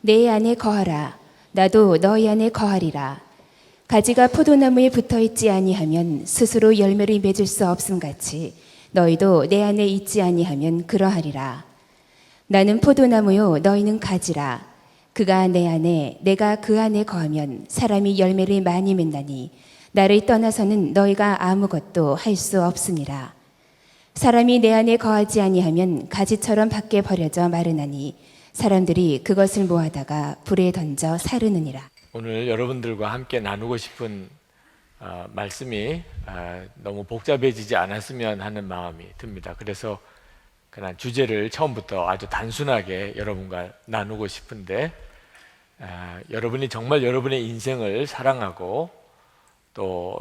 내 안에 거하라. 나도 너희 안에 거하리라. 가지가 포도나무에 붙어 있지 아니하면 스스로 열매를 맺을 수 없음 같이 너희도 내 안에 있지 아니하면 그러하리라. 나는 포도나무요 너희는 가지라. 그가 내 안에 내가 그 안에 거하면 사람이 열매를 많이 맺나니 나를 떠나서는 너희가 아무것도 할 수 없으니라. 사람이 내 안에 거하지 아니하면 가지처럼 밖에 버려져 마르나니 사람들이 그것을 모아다가 불에 던져 사르느니라. 오늘 여러분들과 함께 나누고 싶은 말씀이 너무 복잡해지지 않았으면 하는 마음이 듭니다. 그래서 그냥 주제를 처음부터 아주 단순하게 여러분과 나누고 싶은데, 여러분이 정말 여러분의 인생을 사랑하고 또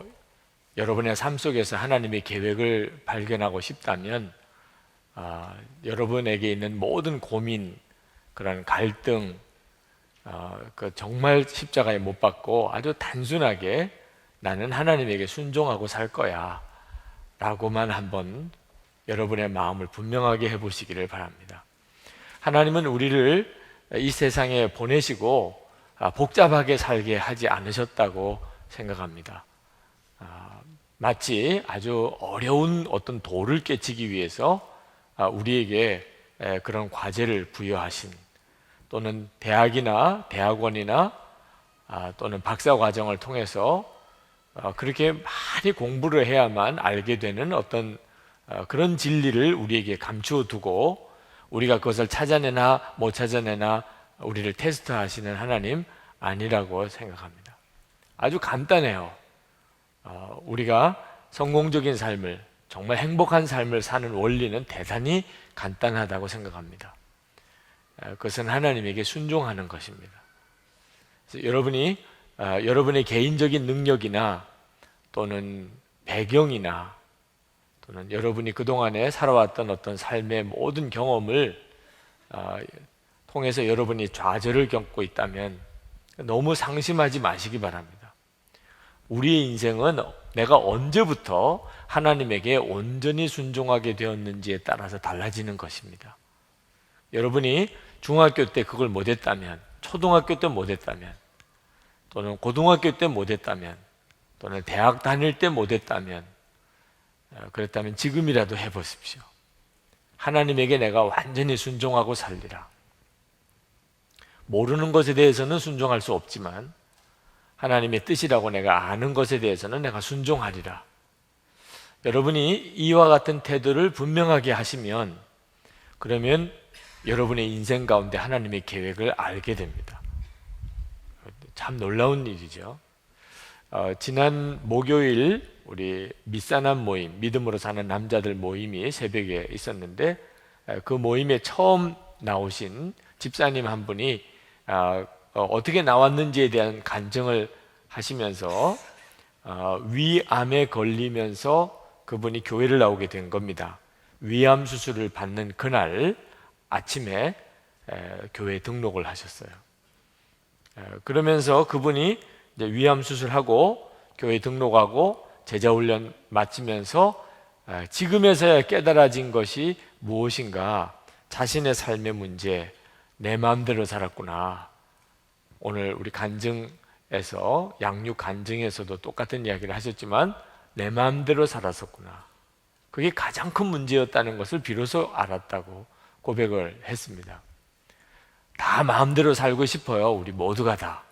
여러분의 삶 속에서 하나님의 계획을 발견하고 싶다면 여러분에게 있는 모든 고민, 그런 갈등, 그 정말 십자가에 못 박고 아주 단순하게 나는 하나님에게 순종하고 살 거야 라고만 한번 여러분의 마음을 분명하게 해보시기를 바랍니다. 하나님은 우리를 이 세상에 보내시고 복잡하게 살게 하지 않으셨다고 생각합니다. 마치 아주 어려운 어떤 돌을 깨치기 위해서 우리에게 그런 과제를 부여하신, 또는 대학이나 대학원이나 또는 박사 과정을 통해서 그렇게 많이 공부를 해야만 알게 되는 어떤 그런 진리를 우리에게 감추어 두고 우리가 그것을 찾아내나 못 찾아내나 우리를 테스트하시는 하나님 아니라고 생각합니다. 아주 간단해요. 우리가 성공적인 삶을, 정말 행복한 삶을 사는 원리는 대단히 간단하다고 생각합니다. 그것은 하나님에게 순종하는 것입니다. 그래서 여러분이 여러분의 개인적인 능력이나 또는 배경이나 또는 여러분이 그동안에 살아왔던 어떤 삶의 모든 경험을 통해서 여러분이 좌절을 겪고 있다면 너무 상심하지 마시기 바랍니다. 우리의 인생은 내가 언제부터 하나님에게 온전히 순종하게 되었는지에 따라서 달라지는 것입니다. 여러분이 중학교 때 그걸 못했다면, 초등학교 때 못했다면, 또는 고등학교 때 못했다면, 또는 대학 다닐 때 못했다면, 그렇다면 지금이라도 해보십시오. 하나님에게 내가 완전히 순종하고 살리라. 모르는 것에 대해서는 순종할 수 없지만 하나님의 뜻이라고 내가 아는 것에 대해서는 내가 순종하리라. 여러분이 이와 같은 태도를 분명하게 하시면, 그러면 여러분의 인생 가운데 하나님의 계획을 알게 됩니다. 참 놀라운 일이죠. 지난 목요일 우리 밑사람 모임, 믿음으로 사는 남자들 모임이 새벽에 있었는데, 그 모임에 처음 나오신 집사님 한 분이 어떻게 나왔는지에 대한 간증을 하시면서 위암에 걸리면서 그분이 교회를 나오게 된 겁니다. 위암 수술을 받는 그날 아침에 교회에 등록을 하셨어요. 그러면서 그분이 이제 위암 수술하고 교회 등록하고 제자훈련 마치면서 지금에서야 깨달아진 것이 무엇인가, 자신의 삶의 문제, 내 마음대로 살았구나. 오늘 우리 간증에서, 양육 간증에서도 똑같은 이야기를 하셨지만 내 마음대로 살았었구나. 그게 가장 큰 문제였다는 것을 비로소 알았다고 고백을 했습니다. 다 마음대로 살고 싶어요. 우리 모두가 다.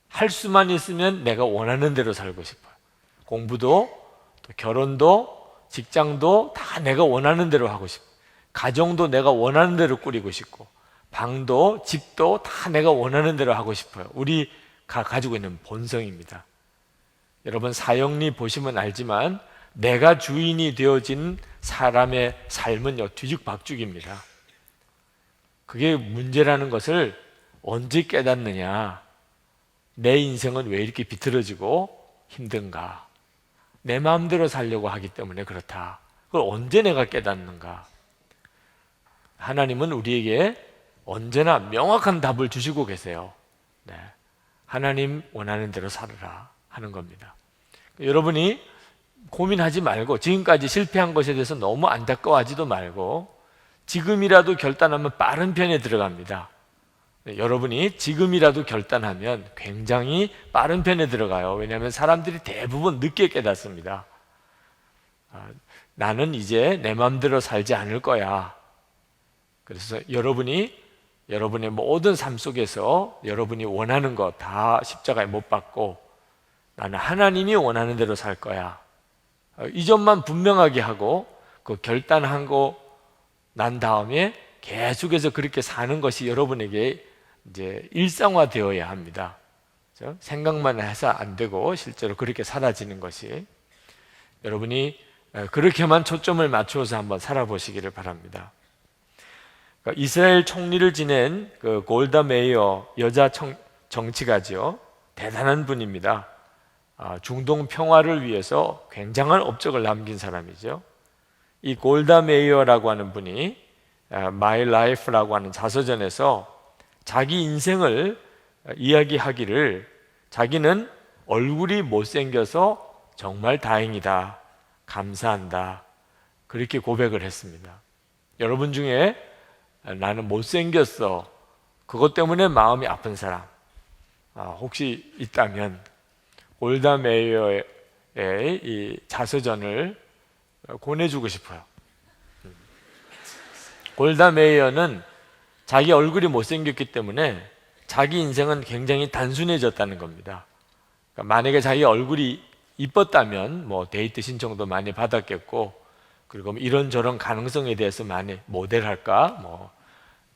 할 수만 있으면 내가 원하는 대로 살고 싶어요. 공부도, 또 결혼도, 직장도 다 내가 원하는 대로 하고 싶어요. 가정도 내가 원하는 대로 꾸리고 싶고, 방도 집도 다 내가 원하는 대로 하고 싶어요. 우리가 가지고 있는 본성입니다. 여러분, 사형리 보시면 알지만 내가 주인이 되어진 사람의 삶은 뒤죽박죽입니다. 그게 문제라는 것을 언제 깨닫느냐. 내 인생은 왜 이렇게 비틀어지고 힘든가? 내 마음대로 살려고 하기 때문에 그렇다. 그걸 언제 내가 깨닫는가? 하나님은 우리에게 언제나 명확한 답을 주시고 계세요. 네. 하나님 원하는 대로 살아라 하는 겁니다. 여러분이 고민하지 말고, 지금까지 실패한 것에 대해서 너무 안타까워하지도 말고, 지금이라도 결단하면 빠른 편에 들어갑니다. 여러분이 지금이라도 결단하면 굉장히 빠른 편에 들어가요. 왜냐하면 사람들이 대부분 늦게 깨닫습니다. 나는 이제 내 마음대로 살지 않을 거야. 그래서 여러분의 모든 삶 속에서 여러분이 원하는 거 다 십자가에 못 박고 나는 하나님이 원하는 대로 살 거야. 이 점만 분명하게 하고 그 결단한 거 난 다음에 계속해서 그렇게 사는 것이 여러분에게 이제 일상화되어야 합니다. 그렇죠? 생각만 해서 안 되고 실제로 그렇게 사라지는 것이 여러분이 그렇게만 초점을 맞추어서 한번 살아보시기를 바랍니다. 그러니까 이스라엘 총리를 지낸 그 골다 메이어 여자 정치가죠. 대단한 분입니다. 중동 평화를 위해서 굉장한 업적을 남긴 사람이죠. 이 골다 메이어라고 하는 분이 My Life라고 하는 자서전에서 자기 인생을 이야기하기를 자기는 얼굴이 못생겨서 정말 다행이다, 감사한다, 그렇게 고백을 했습니다. 여러분 중에 나는 못생겼어, 그것 때문에 마음이 아픈 사람 혹시 있다면 골다 메이어의 이 자서전을 권해주고 싶어요. 골다 메이어는 자기 얼굴이 못생겼기 때문에 자기 인생은 굉장히 단순해졌다는 겁니다. 그러니까 만약에 자기 얼굴이 이뻤다면 뭐 데이트 신청도 많이 받았겠고, 그리고 이런저런 가능성에 대해서 많이 모델할까, 뭐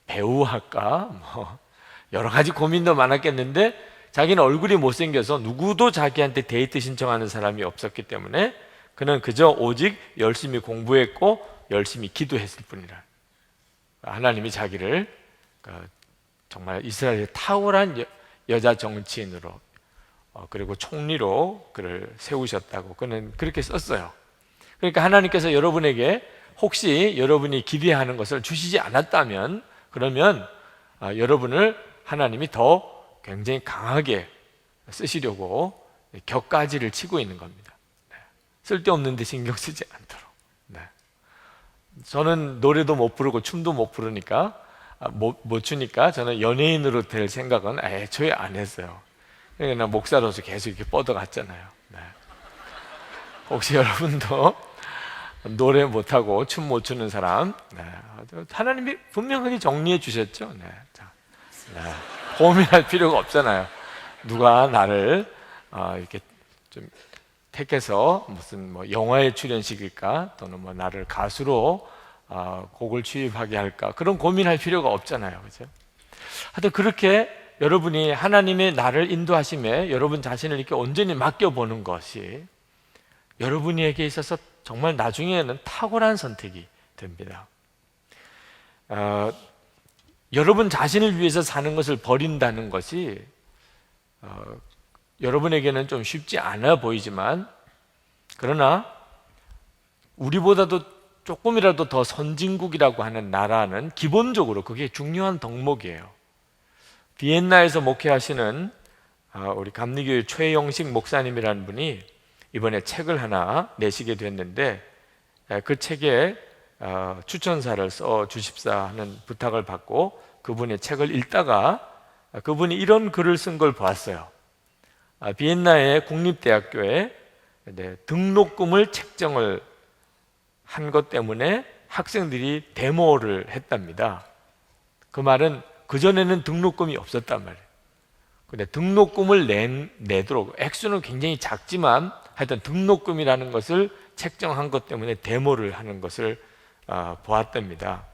배우할까, 뭐 여러 가지 고민도 많았겠는데 자기는 얼굴이 못생겨서 누구도 자기한테 데이트 신청하는 사람이 없었기 때문에 그는 그저 오직 열심히 공부했고 열심히 기도했을 뿐이라. 하나님이 자기를 정말 이스라엘의 탁월한 여자 정치인으로 그리고 총리로 그를 세우셨다고 그는 그렇게 썼어요. 그러니까 하나님께서 여러분에게 혹시 여러분이 기대하는 것을 주시지 않았다면 그러면 여러분을 하나님이 더 굉장히 강하게 쓰시려고 격가지를 치고 있는 겁니다. 쓸데없는 데 신경 쓰지 않도록. 저는 노래도 못 부르고 춤도 못 부르니까 못 추니까 저는 연예인으로 될 생각은 애초에 안 했어요. 그러니까 목사로서 계속 이렇게 뻗어갔잖아요. 혹시 여러분도 노래 못하고 춤 못 추는 사람, 하나님이 분명하게 정리해 주셨죠. 고민할 필요가 없잖아요. 누가 나를 이렇게 좀 택해서 무슨 뭐 영화에 출연시킬까, 또는 뭐 나를 가수로 곡을 취입하게 할까, 그런 고민할 필요가 없잖아요. 그죠? 하여튼 그렇게 여러분이 하나님의 나를 인도하심에 여러분 자신을 이렇게 온전히 맡겨보는 것이 여러분에게 있어서 정말 나중에는 탁월한 선택이 됩니다. 여러분 자신을 위해서 사는 것을 버린다는 것이 여러분에게는 좀 쉽지 않아 보이지만, 그러나 우리보다도 조금이라도 더 선진국이라고 하는 나라는 기본적으로 그게 중요한 덕목이에요. 비엔나에서 목회하시는 우리 감리교회 최영식 목사님이라는 분이 이번에 책을 하나 내시게 됐는데, 그 책에 추천사를 써 주십사 하는 부탁을 받고 그분의 책을 읽다가 그분이 이런 글을 쓴 걸 보았어요. 비엔나의 국립대학교에 등록금을 책정을 한 것 때문에 학생들이 데모를 했답니다. 그 말은 그전에는 등록금이 없었단 말이에요. 근데 등록금을 내도록, 액수는 굉장히 작지만 하여튼 등록금이라는 것을 책정한 것 때문에 데모를 하는 것을 보았답니다.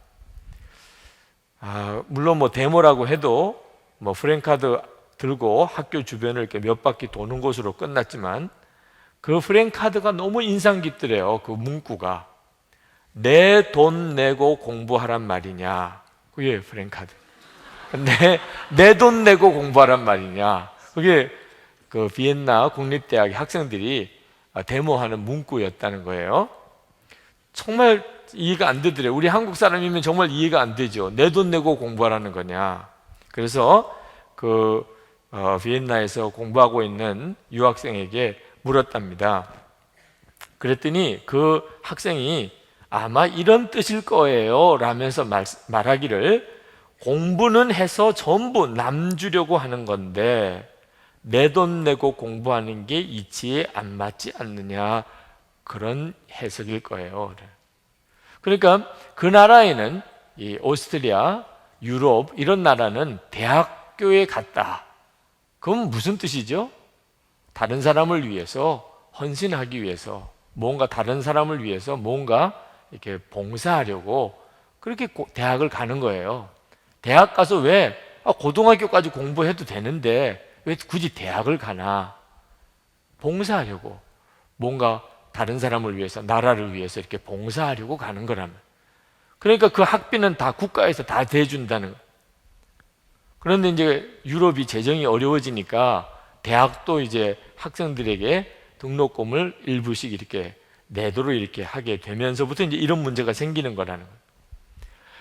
물론 뭐 데모라고 해도 뭐 프랜카드 들고 학교 주변을 이렇게 몇 바퀴 도는 것으로 끝났지만 그 프랜카드가 너무 인상 깊더래요. 그 문구가 내 돈 내고 공부하란 말이냐, 그게 프랜카드. 내 돈 내고 공부하란 말이냐, 그게 그 비엔나 국립대학의 학생들이 데모하는 문구였다는 거예요. 정말 이해가 안 되더래요. 우리 한국 사람이면 정말 이해가 안 되죠. 내 돈 내고 공부하라는 거냐. 그래서 그 비엔나에서 공부하고 있는 유학생에게 물었답니다. 그랬더니 그 학생이 아마 이런 뜻일 거예요 라면서 말하기를, 공부는 해서 전부 남 주려고 하는 건데 내 돈 내고 공부하는 게 이치에 안 맞지 않느냐, 그런 해석일 거예요. 그러니까 그 나라에는, 이 오스트리아, 유럽 이런 나라는 대학교에 갔다. 그건 무슨 뜻이죠? 다른 사람을 위해서, 헌신하기 위해서, 뭔가 다른 사람을 위해서 뭔가 이렇게 봉사하려고 그렇게 대학을 가는 거예요. 대학 가서 왜 고등학교까지 공부해도 되는데 왜 굳이 대학을 가나? 봉사하려고, 뭔가 다른 사람을 위해서, 나라를 위해서 이렇게 봉사하려고 가는 거라면. 그러니까 그 학비는 다 국가에서 다 대준다는 거예요. 그런데 이제 유럽이 재정이 어려워지니까 대학도 이제 학생들에게 등록금을 일부씩 이렇게 내도록 이렇게 하게 되면서부터 이제 이런 문제가 생기는 거라는 거예요.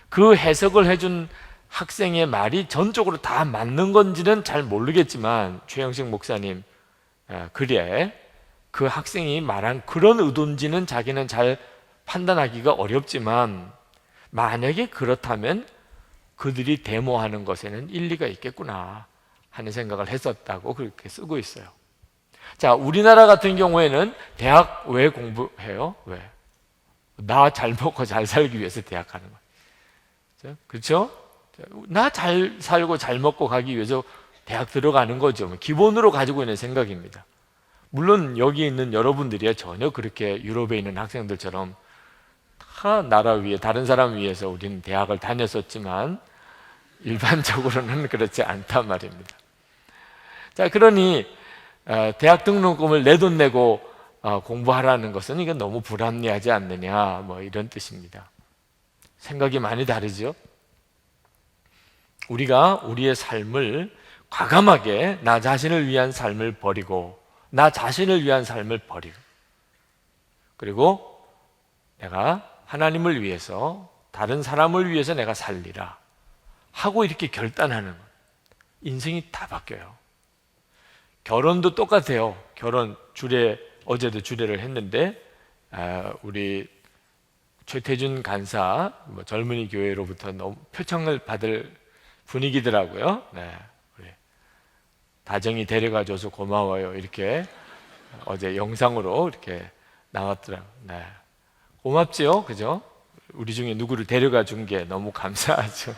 그 해석을 해준 학생의 말이 전적으로 다 맞는 건지는 잘 모르겠지만, 최영식 목사님 글에 그 학생이 말한 그런 의도인지는 자기는 잘 판단하기가 어렵지만, 만약에 그렇다면 그들이 데모하는 것에는 일리가 있겠구나 하는 생각을 했었다고 그렇게 쓰고 있어요. 자, 우리나라 같은 경우에는 대학 왜 공부해요? 왜? 나 잘 먹고 잘 살기 위해서 대학 가는 거예요. 그렇죠? 나 잘 살고 잘 먹고 가기 위해서 대학 들어가는 거죠. 기본으로 가지고 있는 생각입니다. 물론 여기 있는 여러분들이야 전혀 그렇게 유럽에 있는 학생들처럼 다 나라 위해, 다른 사람 위해서 우리는 대학을 다녔었지만 일반적으로는 그렇지 않단 말입니다. 자, 그러니 대학 등록금을 내 돈 내고 공부하라는 것은 이건 너무 불합리하지 않느냐, 뭐 이런 뜻입니다. 생각이 많이 다르죠? 우리가 우리의 삶을 과감하게 나 자신을 위한 삶을 버리고, 나 자신을 위한 삶을 버리고, 그리고 내가 하나님을 위해서, 다른 사람을 위해서 내가 살리라 하고 이렇게 결단하는 것, 인생이 다 바뀌어요. 결혼도 똑같아요. 결혼 주례, 어제도 주례를 했는데 우리 최태준 간사 젊은이 교회로부터 너무 표창을 받을 분위기더라고요. 네, 우리 다정히 데려가줘서 고마워요, 이렇게 어제 영상으로 이렇게 나왔더라고요. 네, 고맙지요, 그죠? 우리 중에 누구를 데려가 준 게 너무 감사하죠.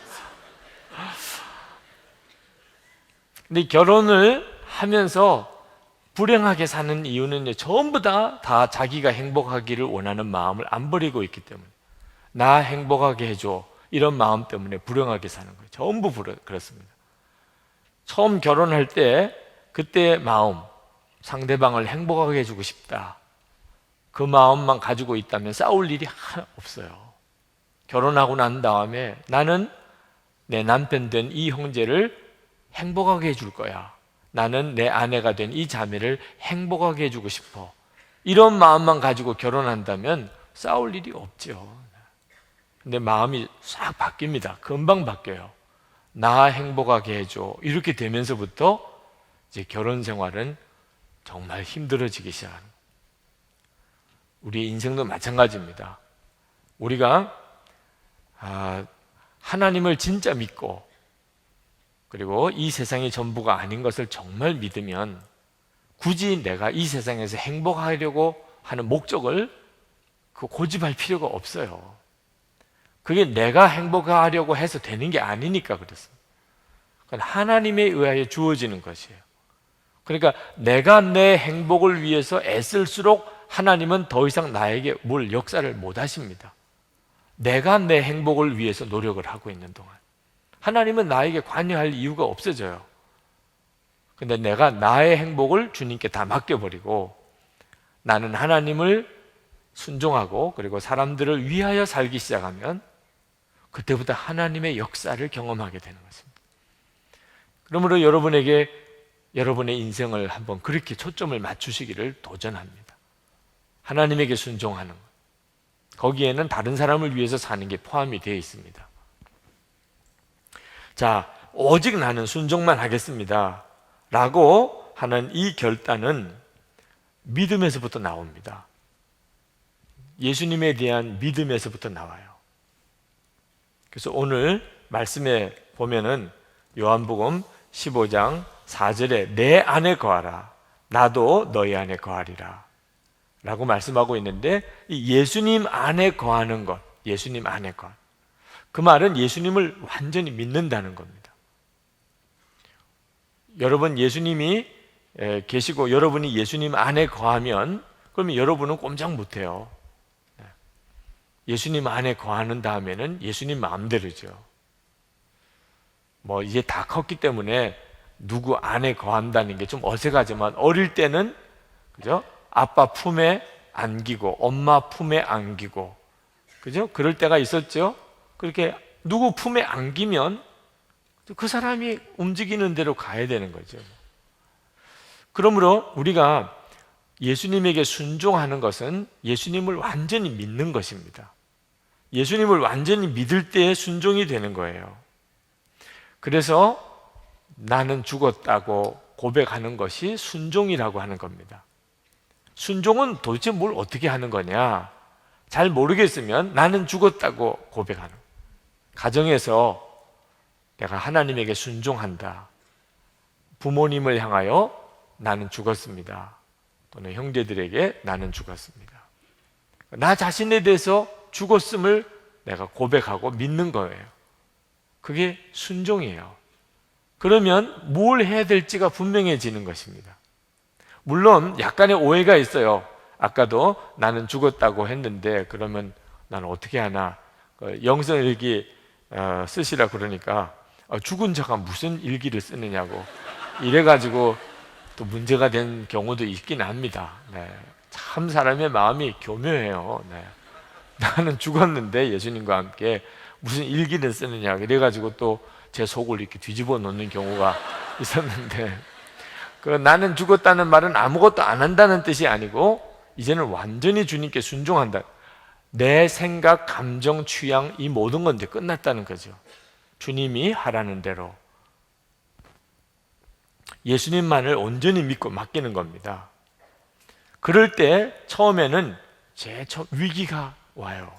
근데 결혼을 하면서 불행하게 사는 이유는 전부 다 자기가 행복하기를 원하는 마음을 안 버리고 있기 때문에, 나 행복하게 해줘 이런 마음 때문에 불행하게 사는 거예요. 전부 그렇습니다. 처음 결혼할 때 그때의 마음, 상대방을 행복하게 해주고 싶다, 그 마음만 가지고 있다면 싸울 일이 하나 없어요. 결혼하고 난 다음에 나는 내 남편 된 이 형제를 행복하게 해줄 거야, 나는 내 아내가 된 이 자매를 행복하게 해주고 싶어, 이런 마음만 가지고 결혼한다면 싸울 일이 없죠. 근데 마음이 싹 바뀝니다. 금방 바뀌어요. 나 행복하게 해줘 이렇게 되면서부터 이제 결혼 생활은 정말 힘들어지기 시작합니다. 우리의 인생도 마찬가지입니다. 우리가 하나님을 진짜 믿고, 그리고 이 세상이 전부가 아닌 것을 정말 믿으면 굳이 내가 이 세상에서 행복하려고 하는 목적을 고집할 필요가 없어요. 그게 내가 행복하려고 해서 되는 게 아니니까 그렇습니다. 그건 하나님에 의하여 주어지는 것이에요. 그러니까 내가 내 행복을 위해서 애쓸수록 하나님은 더 이상 나에게 뭘 역사를 못 하십니다. 내가 내 행복을 위해서 노력을 하고 있는 동안 하나님은 나에게 관여할 이유가 없어져요. 근데 내가 나의 행복을 주님께 다 맡겨버리고 나는 하나님을 순종하고 그리고 사람들을 위하여 살기 시작하면 그때부터 하나님의 역사를 경험하게 되는 것입니다. 그러므로 여러분에게 여러분의 인생을 한번 그렇게 초점을 맞추시기를 도전합니다. 하나님에게 순종하는 것, 거기에는 다른 사람을 위해서 사는 게 포함이 되어 있습니다. 자, 오직 나는 순종만 하겠습니다 라고 하는 이 결단은 믿음에서부터 나옵니다. 예수님에 대한 믿음에서부터 나와요. 그래서 오늘 말씀에 보면은 요한복음 15장 4절에 내 안에 거하라 나도 너희 안에 거하리라 라고 말씀하고 있는데, 이 예수님 안에 거하는 것, 예수님 안에 거하는, 그 말은 예수님을 완전히 믿는다는 겁니다. 여러분 예수님이 계시고 여러분이 예수님 안에 거하면 그러면 여러분은 꼼짝 못해요. 예수님 안에 거하는 다음에는 예수님 마음대로죠. 뭐 이제 다 컸기 때문에 누구 안에 거한다는 게 좀 어색하지만, 어릴 때는 그죠? 아빠 품에 안기고 엄마 품에 안기고, 그죠? 그럴 때가 있었죠. 그렇게 누구 품에 안기면 그 사람이 움직이는 대로 가야 되는 거죠. 그러므로 우리가 예수님에게 순종하는 것은 예수님을 완전히 믿는 것입니다. 예수님을 완전히 믿을 때에 순종이 되는 거예요. 그래서 나는 죽었다고 고백하는 것이 순종이라고 하는 겁니다. 순종은 도대체 뭘 어떻게 하는 거냐? 잘 모르겠으면 나는 죽었다고 고백하는 거예요. 가정에서 내가 하나님에게 순종한다. 부모님을 향하여 나는 죽었습니다. 또는 형제들에게 나는 죽었습니다. 나 자신에 대해서 죽었음을 내가 고백하고 믿는 거예요. 그게 순종이에요. 그러면 뭘 해야 될지가 분명해지는 것입니다. 물론 약간의 오해가 있어요. 아까도 나는 죽었다고 했는데 그러면 나는 어떻게 하나, 영성일기 쓰시라 그러니까 죽은 자가 무슨 일기를 쓰느냐고 이래가지고 또 문제가 된 경우도 있긴 합니다. 네. 참 사람의 마음이 교묘해요. 네. 나는 죽었는데 예수님과 함께 무슨 일기를 쓰느냐 이래가지고 또 제 속을 이렇게 뒤집어 놓는 경우가 있었는데, 그 나는 죽었다는 말은 아무것도 안 한다는 뜻이 아니고 이제는 완전히 주님께 순종한다. 내 생각, 감정, 취향 이 모든 건 이제 끝났다는 거죠. 주님이 하라는 대로 예수님만을 온전히 믿고 맡기는 겁니다. 그럴 때 처음에는 위기가 와요.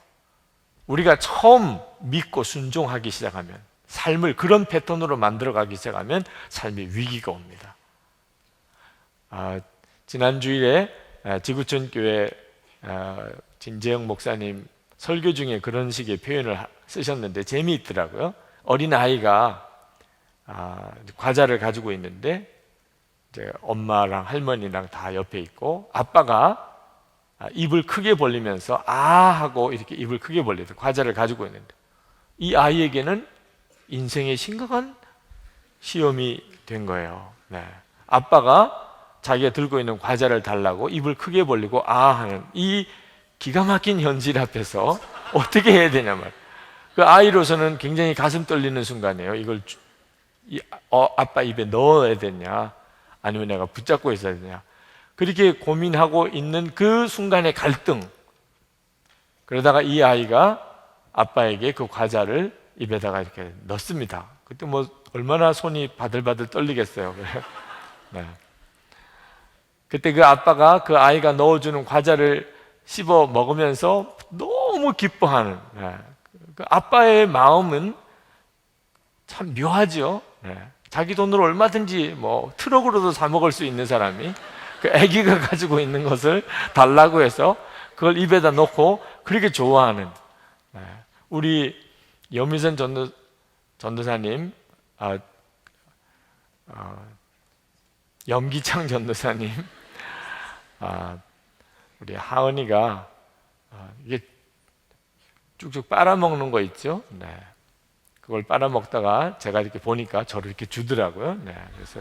우리가 처음 믿고 순종하기 시작하면, 삶을 그런 패턴으로 만들어가기 시작하면 삶의 위기가 옵니다. 지난 주일에 지구촌 교회 진재영 목사님 설교 중에 그런 식의 표현을 쓰셨는데 재미있더라고요. 어린 아이가 과자를 가지고 있는데 이제 엄마랑 할머니랑 다 옆에 있고, 아빠가 입을 크게 벌리면서 아 하고 이렇게 입을 크게 벌리듯 과자를 가지고 있는데, 이 아이에게는 인생의 심각한 시험이 된 거예요. 네. 아빠가 자기가 들고 있는 과자를 달라고 입을 크게 벌리고 아 하는 이 기가 막힌 현실 앞에서 어떻게 해야 되냐 말. 그 아이로서는 굉장히 가슴 떨리는 순간이에요. 이걸 아빠 입에 넣어야 되냐 아니면 내가 붙잡고 있어야 되냐, 그렇게 고민하고 있는 그 순간의 갈등. 그러다가 이 아이가 아빠에게 그 과자를 입에다가 이렇게 넣습니다. 그때 뭐 얼마나 손이 바들바들 떨리겠어요. 네. 그때 그 아빠가 그 아이가 넣어주는 과자를 씹어 먹으면서 너무 기뻐하는, 그 아빠의 마음은 참 묘하죠. 자기 돈으로 얼마든지 뭐 트럭으로도 사 먹을 수 있는 사람이 그 아기가 가지고 있는 것을 달라고 해서 그걸 입에다 넣고 그렇게 좋아하는, 우리 여미선 전도사님, 염기창 전도사님, 우리 하은이가 이게 쭉쭉 빨아먹는 거 있죠. 네. 그걸 빨아먹다가 제가 이렇게 보니까 저를 이렇게 주더라고요. 네. 그래서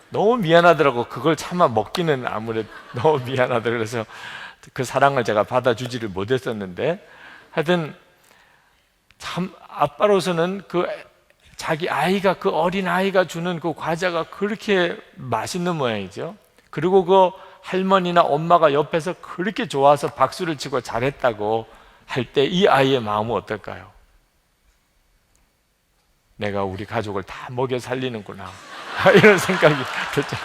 너무 미안하더라고. 그걸 차마 먹기는 아무래도 너무 미안하더라고요. 그래서 그 사랑을 제가 받아주지를 못했었는데, 하여튼 참 아빠로서는 그 자기 아이가, 그 어린 아이가 주는 그 과자가 그렇게 맛있는 모양이죠. 그리고 그 할머니나 엄마가 옆에서 그렇게 좋아서 박수를 치고 잘했다고 할 때 이 아이의 마음은 어떨까요? 내가 우리 가족을 다 먹여 살리는구나 이런 생각이 들죠.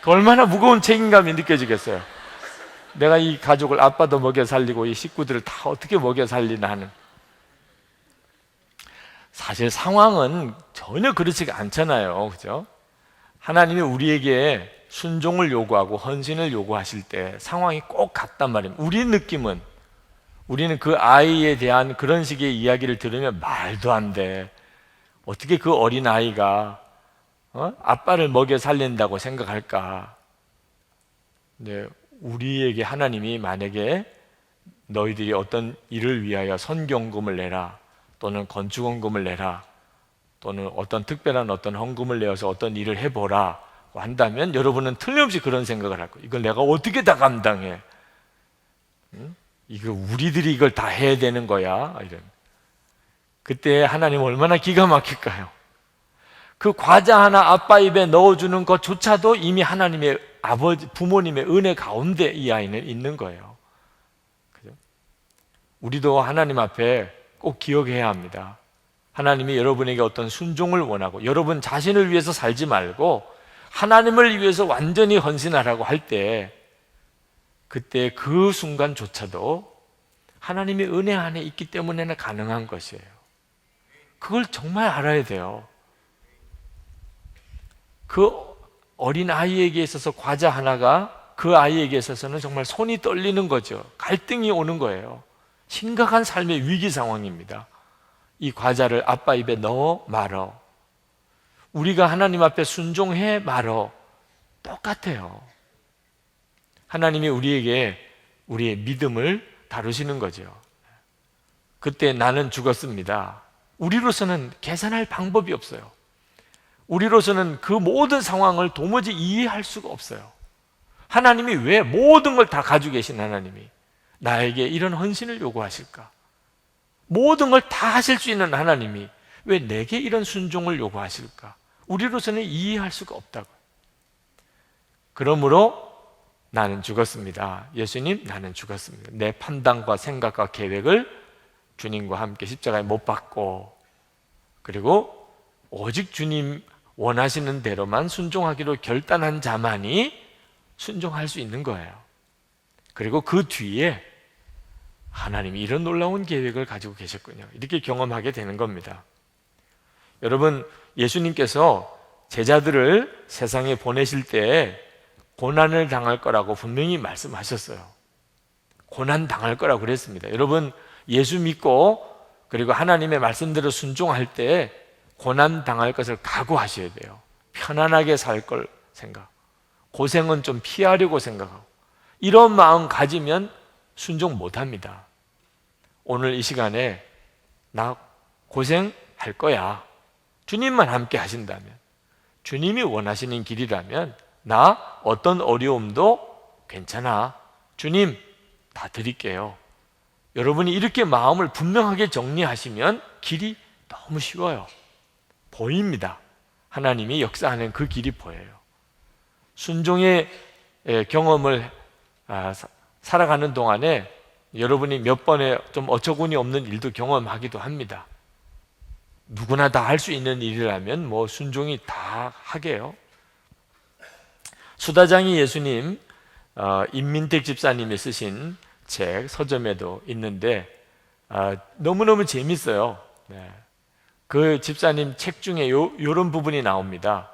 얼마나 무거운 책임감이 느껴지겠어요. 내가 이 가족을 아빠도 먹여 살리고 이 식구들을 다 어떻게 먹여 살리나 하는. 사실 상황은 전혀 그렇지가 않잖아요. 그죠? 하나님이 우리에게 순종을 요구하고 헌신을 요구하실 때 상황이 꼭 같단 말입니다. 우리는 그 아이에 대한 그런 식의 이야기를 들으면 말도 안 돼. 어떻게 그 어린 아이가 아빠를 먹여 살린다고 생각할까? 근데 우리에게 하나님이 만약에 너희들이 어떤 일을 위하여 선경금을 내라, 또는 건축원금을 내라, 또는 어떤 특별한 어떤 헌금을 내어서 어떤 일을 해보라 한다면 여러분은 틀림없이 그런 생각을 할 거예요. 이걸 내가 어떻게 다 감당해? 이거 우리들이 이걸 다 해야 되는 거야? 이런. 그때 하나님 얼마나 기가 막힐까요? 그 과자 하나 아빠 입에 넣어주는 것조차도 이미 하나님의 부모님의 은혜 가운데 이 아이는 있는 거예요. 그죠? 우리도 하나님 앞에 꼭 기억해야 합니다. 하나님이 여러분에게 어떤 순종을 원하고 여러분 자신을 위해서 살지 말고 하나님을 위해서 완전히 헌신하라고 할 때, 그때 그 순간조차도 하나님의 은혜 안에 있기 때문에는 가능한 것이에요. 그걸 정말 알아야 돼요. 그 어린 아이에게 있어서 과자 하나가 그 아이에게 있어서는 정말 손이 떨리는 거죠. 갈등이 오는 거예요. 심각한 삶의 위기 상황입니다. 이 과자를 아빠 입에 넣어 말어. 우리가 하나님 앞에 순종해 말어. 똑같아요. 하나님이 우리에게 우리의 믿음을 다루시는 거죠. 그때 나는 죽었습니다. 우리로서는 계산할 방법이 없어요. 우리로서는 그 모든 상황을 도무지 이해할 수가 없어요. 하나님이 왜 모든 걸 다 가지고 계신 하나님이 나에게 이런 헌신을 요구하실까? 모든 걸 다 하실 수 있는 하나님이 왜 내게 이런 순종을 요구하실까? 우리로서는 이해할 수가 없다고. 그러므로 나는 죽었습니다. 예수님, 나는 죽었습니다. 내 판단과 생각과 계획을 주님과 함께 십자가에 못 박고, 그리고 오직 주님 원하시는 대로만 순종하기로 결단한 자만이 순종할 수 있는 거예요. 그리고 그 뒤에 하나님이 이런 놀라운 계획을 가지고 계셨군요. 이렇게 경험하게 되는 겁니다. 여러분, 예수님께서 제자들을 세상에 보내실 때 고난을 당할 거라고 분명히 말씀하셨어요. 고난 당할 거라고 그랬습니다. 여러분, 예수 믿고 그리고 하나님의 말씀대로 순종할 때 고난 당할 것을 각오하셔야 돼요. 편안하게 살 걸 생각, 고생은 좀 피하려고 생각하고, 이런 마음 가지면 순종 못합니다. 오늘 이 시간에 나 고생할 거야, 주님만 함께 하신다면, 주님이 원하시는 길이라면 나 어떤 어려움도 괜찮아, 주님 다 드릴게요. 여러분이 이렇게 마음을 분명하게 정리하시면 길이 너무 쉬워요. 보입니다. 하나님이 역사하는 그 길이 보여요. 순종의 경험을 살아가는 동안에 여러분이 몇 번의 좀 어처구니 없는 일도 경험하기도 합니다. 누구나 다 할 수 있는 일이라면 뭐 순종이 다 하게요. 수다장이 예수님, 임민택 집사님이 쓰신 책 서점에도 있는데 너무너무 재밌어요. 네. 그 집사님 책 중에 요런 부분이 나옵니다.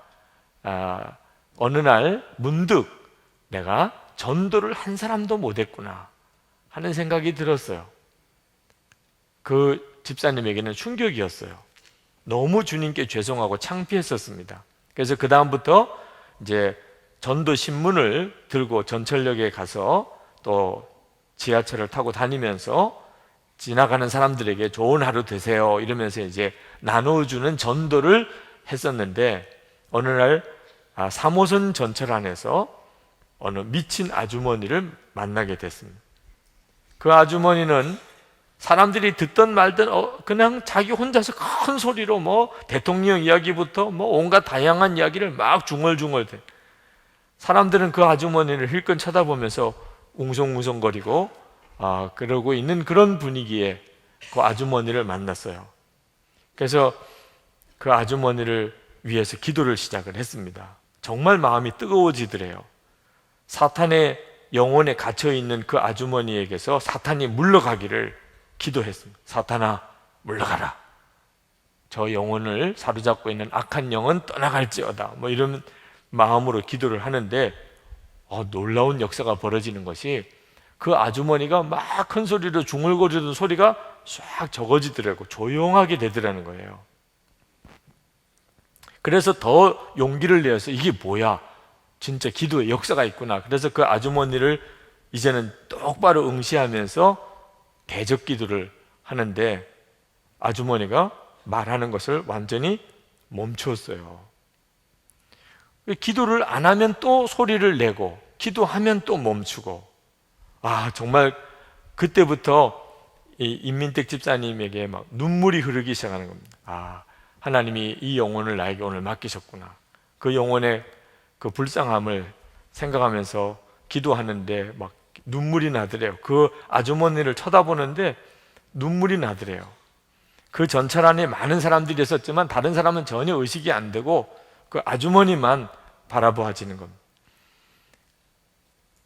어느 날 문득 내가 전도를 한 사람도 못했구나 하는 생각이 들었어요. 그 집사님에게는 충격이었어요. 너무 주님께 죄송하고 창피했었습니다. 그래서 그 다음부터 이제 전도 신문을 들고 전철역에 가서 또 지하철을 타고 다니면서 지나가는 사람들에게 좋은 하루 되세요 이러면서 이제 나눠주는 전도를 했었는데, 어느 날 3호선 전철 안에서 어느 미친 아주머니를 만나게 됐습니다. 그 아주머니는 사람들이 듣던 말든 그냥 자기 혼자서 큰 소리로 뭐 대통령 이야기부터 뭐 온갖 다양한 이야기를 막 중얼중얼 대. 사람들은 그 아주머니를 힐끔 쳐다보면서 웅성웅성거리고 그러고 있는 그런 분위기에 그 아주머니를 만났어요. 그래서 그 아주머니를 위해서 기도를 시작을 했습니다. 정말 마음이 뜨거워지더래요. 사탄의 영혼에 갇혀있는 그 아주머니에게서 사탄이 물러가기를 기도했습니다. 사탄아, 물러가라. 저 영혼을 사로잡고 있는 악한 영은 떠나갈지어다, 뭐 이런 마음으로 기도를 하는데 놀라운 역사가 벌어지는 것이, 그 아주머니가 막 큰 소리로 중얼거리던 소리가 싹 적어지더라고. 조용하게 되더라는 거예요. 그래서 더 용기를 내어서 이게 뭐야, 진짜 기도에 역사가 있구나. 그래서 그 아주머니를 이제는 똑바로 응시하면서 대적 기도를 하는데, 아주머니가 말하는 것을 완전히 멈췄어요. 기도를 안 하면 또 소리를 내고, 기도하면 또 멈추고. 정말 그때부터 이 임민택 집사님에게 막 눈물이 흐르기 시작하는 겁니다. 하나님이 이 영혼을 나에게 오늘 맡기셨구나. 그 영혼의 그 불쌍함을 생각하면서 기도하는데 막 눈물이 나더래요. 그 아주머니를 쳐다보는데 눈물이 나더래요. 그 전철 안에 많은 사람들이 있었지만 다른 사람은 전혀 의식이 안 되고 그 아주머니만 바라보아지는 겁니다.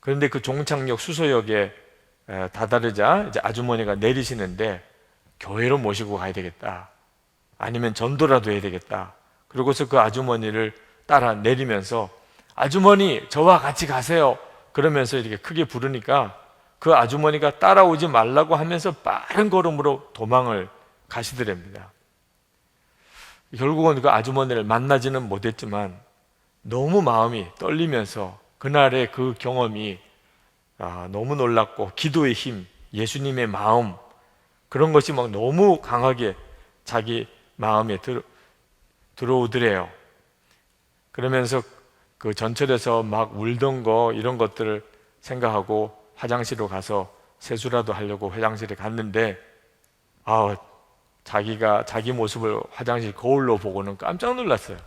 그런데 그 종착역 수소역에 다다르자 이제 아주머니가 내리시는데, 교회로 모시고 가야 되겠다, 아니면 전도라도 해야 되겠다. 그러고서 그 아주머니를 따라 내리면서 아주머니 저와 같이 가세요 그러면서 이렇게 크게 부르니까 그 아주머니가 따라오지 말라고 하면서 빠른 걸음으로 도망을 가시더랍니다. 결국은 그 아주머니를 만나지는 못했지만 너무 마음이 떨리면서 그날의 그 경험이 너무 놀랍고, 기도의 힘, 예수님의 마음, 그런 것이 막 너무 강하게 자기 마음에 들어오더래요. 그러면서 그 전철에서 막 울던 거 이런 것들을 생각하고 화장실로 가서 세수라도 하려고 화장실에 갔는데 자기가 자기 모습을 화장실 거울로 보고는 깜짝 놀랐어요.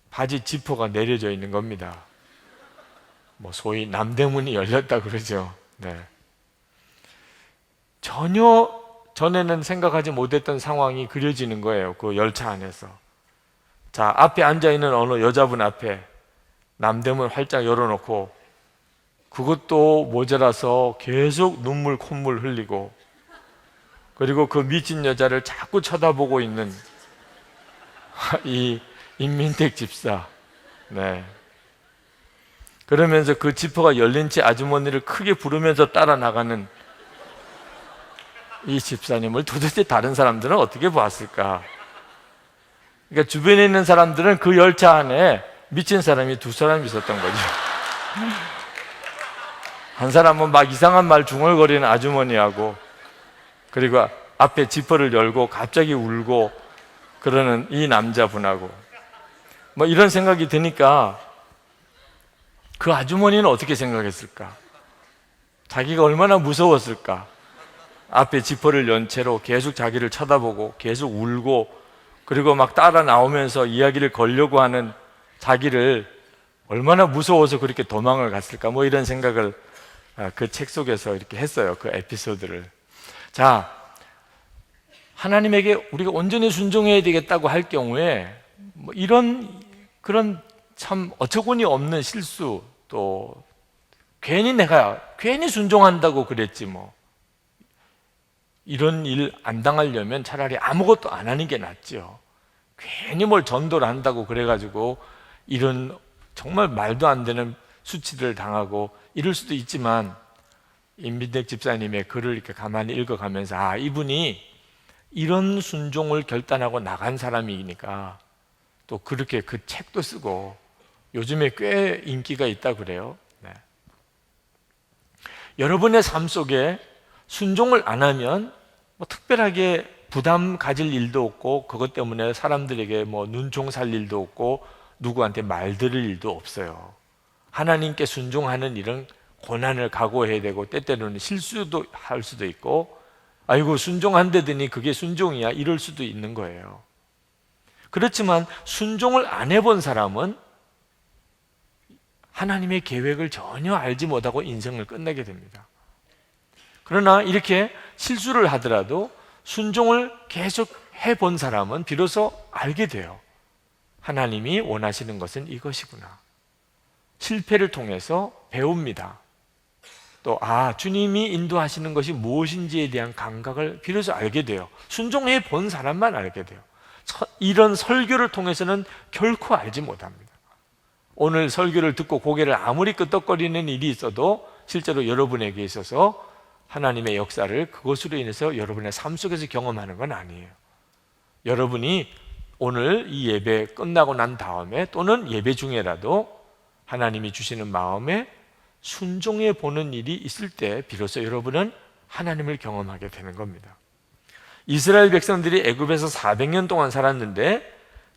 바지 지퍼가 내려져 있는 겁니다. 뭐 소위 남대문이 열렸다 그러죠. 네. 전혀 전에는 생각하지 못했던 상황이 그려지는 거예요. 그 열차 안에서. 자, 앞에 앉아있는 어느 여자분 앞에 남대문 활짝 열어놓고, 그것도 모자라서 계속 눈물 콧물 흘리고, 그리고 그 미친 여자를 자꾸 쳐다보고 있는 이 임민택 집사. 네. 그러면서 그 지퍼가 열린 채 아주머니를 크게 부르면서 따라 나가는 이 집사님을 도대체 다른 사람들은 어떻게 보았을까? 그러니까 주변에 있는 사람들은 그 열차 안에 미친 사람이 두 사람 있었던 거죠. 한 사람은 막 이상한 말 중얼거리는 아주머니하고, 그리고 앞에 지퍼를 열고 갑자기 울고 그러는 이 남자분하고, 뭐 이런 생각이 드니까 그 아주머니는 어떻게 생각했을까? 자기가 얼마나 무서웠을까? 앞에 지퍼를 연 채로 계속 자기를 쳐다보고 계속 울고, 그리고 막 따라 나오면서 이야기를 걸려고 하는 자기를 얼마나 무서워서 그렇게 도망을 갔을까? 뭐 이런 생각을 그 책 속에서 이렇게 했어요. 그 에피소드를. 자, 하나님에게 우리가 온전히 순종해야 되겠다고 할 경우에 뭐 이런 그런 참 어처구니 없는 실수, 또 괜히 내가 괜히 순종한다고 그랬지 뭐, 이런 일 안 당하려면 차라리 아무것도 안 하는 게 낫죠. 괜히 뭘 전도를 한다고 그래가지고 이런 정말 말도 안 되는 수치를 당하고 이럴 수도 있지만, 임민택 집사님의 글을 이렇게 가만히 읽어가면서 이분이 이런 순종을 결단하고 나간 사람이니까 또 그렇게 그 책도 쓰고 요즘에 꽤 인기가 있다 그래요. 네. 여러분의 삶 속에 순종을 안 하면 뭐 특별하게 부담 가질 일도 없고, 그것 때문에 사람들에게 뭐 눈총 살 일도 없고, 누구한테 말 들을 일도 없어요. 하나님께 순종하는 일은 고난을 각오해야 되고, 때때로는 실수도 할 수도 있고, 아이고 순종한다더니 그게 순종이야 이럴 수도 있는 거예요. 그렇지만 순종을 안 해본 사람은 하나님의 계획을 전혀 알지 못하고 인생을 끝내게 됩니다. 그러나 이렇게 실수를 하더라도 순종을 계속 해본 사람은 비로소 알게 돼요. 하나님이 원하시는 것은 이것이구나. 실패를 통해서 배웁니다. 또 주님이 인도하시는 것이 무엇인지에 대한 감각을 비로소 알게 돼요. 순종해 본 사람만 알게 돼요. 이런 설교를 통해서는 결코 알지 못합니다. 오늘 설교를 듣고 고개를 아무리 끄덕거리는 일이 있어도 실제로 여러분에게 있어서 하나님의 역사를 그것으로 인해서 여러분의 삶 속에서 경험하는 건 아니에요. 여러분이 오늘 이 예배 끝나고 난 다음에 또는 예배 중에라도 하나님이 주시는 마음에 순종해 보는 일이 있을 때 비로소 여러분은 하나님을 경험하게 되는 겁니다. 이스라엘 백성들이 애굽에서 400년 동안 살았는데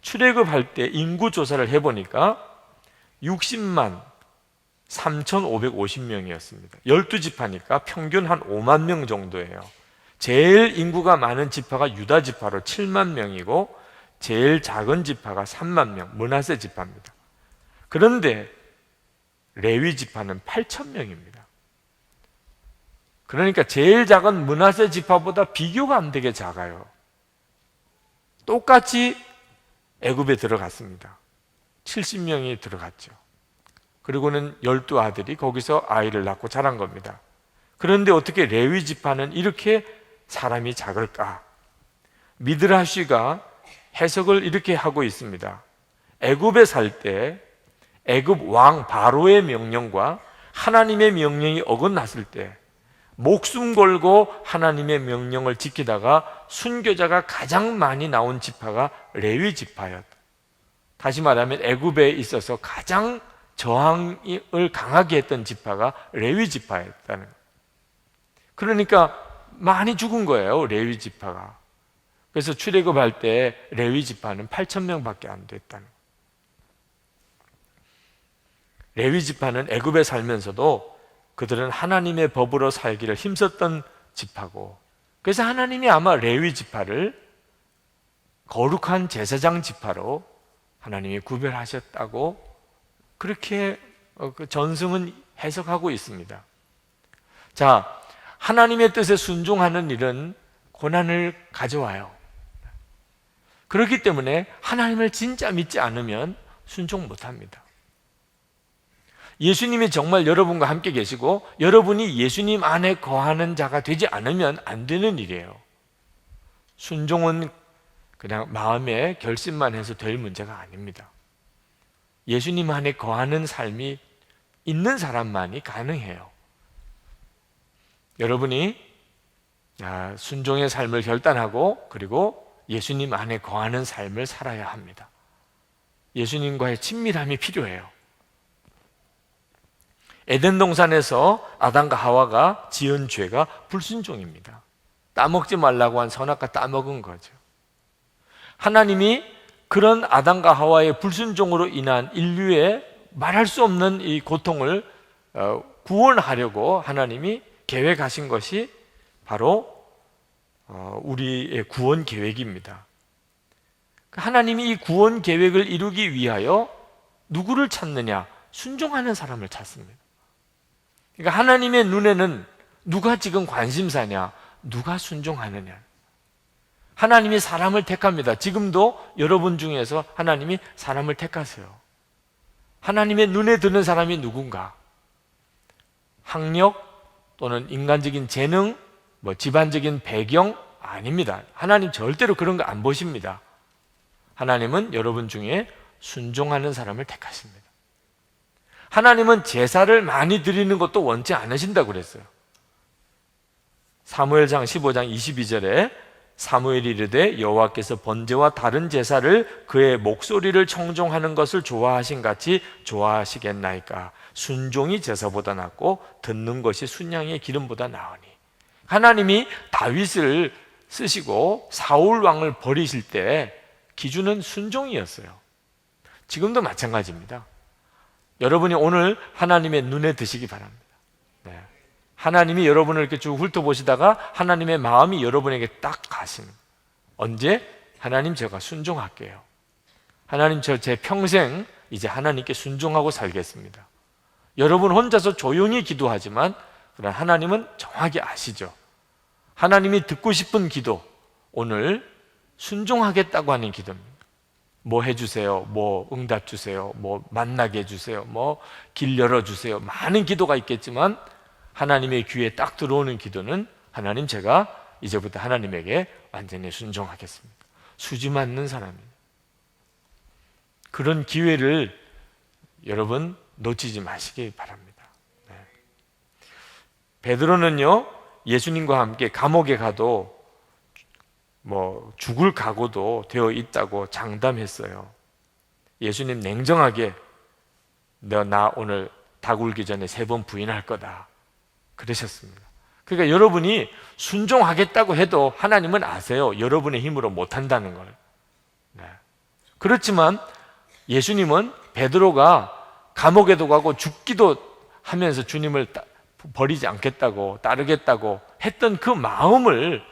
출애굽할 때 인구 조사를 해보니까 60만 3,550명이었습니다. 12지파니까 평균 한 5만 명 정도예요. 제일 인구가 많은 지파가 유다 지파로 7만 명이고 제일 작은 지파가 3만 명, 므낫세 지파입니다. 그런데 레위 지파는 8,000명입니다. 그러니까 제일 작은 므낫세 지파보다 비교가 안 되게 작아요. 똑같이 애굽에 들어갔습니다. 70명이 들어갔죠. 그리고는 12아들이 거기서 아이를 낳고 자란 겁니다. 그런데 어떻게 레위 지파는 이렇게 사람이 작을까? 미드라시가 해석을 이렇게 하고 있습니다. 애굽에 살 때 애굽 왕 바로의 명령과 하나님의 명령이 어긋났을 때 목숨 걸고 하나님의 명령을 지키다가 순교자가 가장 많이 나온 지파가 레위 지파였다. 다시 말하면 애굽에 있어서 가장 저항을 강하게 했던 지파가 레위 지파였다는 거예요. 그러니까 많이 죽은 거예요, 레위 지파가. 그래서 출애굽할 때 레위 지파는 8,000명밖에 안 됐다는 거예요. 레위 지파는 애굽에 살면서도 그들은 하나님의 법으로 살기를 힘썼던 지파고, 그래서 하나님이 아마 레위 지파를 거룩한 제사장 지파로 하나님이 구별하셨다고 그렇게 그 전승은 해석하고 있습니다. 자, 하나님의 뜻에 순종하는 일은 고난을 가져와요. 그렇기 때문에 하나님을 진짜 믿지 않으면 순종 못합니다. 예수님이 정말 여러분과 함께 계시고 여러분이 예수님 안에 거하는 자가 되지 않으면 안 되는 일이에요. 순종은 그냥 마음에 결심만 해서 될 문제가 아닙니다. 예수님 안에 거하는 삶이 있는 사람만이 가능해요. 여러분이 순종의 삶을 결단하고 그리고 예수님 안에 거하는 삶을 살아야 합니다. 예수님과의 친밀함이 필요해요. 에덴 동산에서 아담과 하와가 지은 죄가 불순종입니다. 따먹지 말라고 한 선악과 따먹은 거죠. 하나님이 그런 아담과 하와의 불순종으로 인한 인류의 말할 수 없는 이 고통을 구원하려고 하나님이 계획하신 것이 바로 우리의 구원 계획입니다. 하나님이 이 구원 계획을 이루기 위하여 누구를 찾느냐? 순종하는 사람을 찾습니다. 그러니까 하나님의 눈에는 누가 지금 관심사냐? 누가 순종하느냐? 하나님이 사람을 택합니다. 지금도 여러분 중에서 하나님이 사람을 택하세요. 하나님의 눈에 드는 사람이 누군가? 학력 또는 인간적인 재능, 집안적인 배경 아닙니다. 하나님 절대로 그런 거 안 보십니다. 하나님은 여러분 중에 순종하는 사람을 택하십니다. 하나님은 제사를 많이 드리는 것도 원치 않으신다고 그랬어요. 사무엘상 15장 22절에 사무엘이 이르되 여호와께서 번제와 다른 제사를 그의 목소리를 청종하는 것을 좋아하신 같이 좋아하시겠나이까. 순종이 제사보다 낫고 듣는 것이 순양의 기름보다 나으니. 하나님이 다윗을 쓰시고 사울 왕을 버리실 때 기준은 순종이었어요. 지금도 마찬가지입니다. 여러분이 오늘 하나님의 눈에 드시기 바랍니다. 네. 하나님이 여러분을 이렇게 쭉 훑어보시다가 하나님의 마음이 여러분에게 딱 가시는. 언제? 하나님 제가 순종할게요. 하나님 제 평생 이제 하나님께 순종하고 살겠습니다. 여러분 혼자서 조용히 기도하지만 그러나 하나님은 정확히 아시죠. 하나님이 듣고 싶은 기도, 오늘 순종하겠다고 하는 기도입니다. 뭐 해주세요, 뭐 응답 주세요, 뭐 만나게 해주세요, 뭐 길 열어주세요. 많은 기도가 있겠지만 하나님의 귀에 딱 들어오는 기도는 하나님, 제가 이제부터 하나님에게 완전히 순종하겠습니다. 수지 맞는 사람입니다. 그런 기회를 여러분 놓치지 마시기 바랍니다. 네. 베드로는요, 예수님과 함께 감옥에 가도 죽을 각오도 되어 있다고 장담했어요. 예수님 냉정하게 나 오늘 닭 울기 전에 3번 부인할 거다 그러셨습니다. 그러니까 여러분이 순종하겠다고 해도 하나님은 아세요. 여러분의 힘으로 못한다는 걸. 네. 그렇지만 예수님은 베드로가 감옥에도 가고 죽기도 하면서 주님을 버리지 않겠다고, 따르겠다고 했던 그 마음을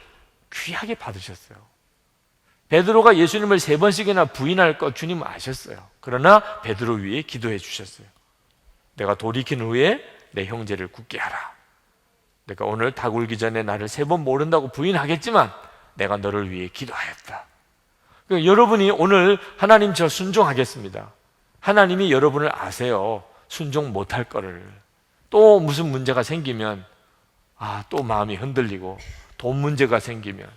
귀하게 받으셨어요. 베드로가 예수님을 3번씩이나 부인할 것 주님은 아셨어요. 그러나 베드로 위에 기도해 주셨어요. 내가 돌이킨 후에 내 형제를 굳게 하라. 내가 오늘 닭 울기 전에 나를 3번 모른다고 부인하겠지만 내가 너를 위해 기도하였다. 그러니까 여러분이 오늘 하나님, 저 순종하겠습니다. 하나님이 여러분을 아세요. 순종 못할 거를. 또 무슨 문제가 생기면 또 마음이 흔들리고, 돈 문제가 생기면,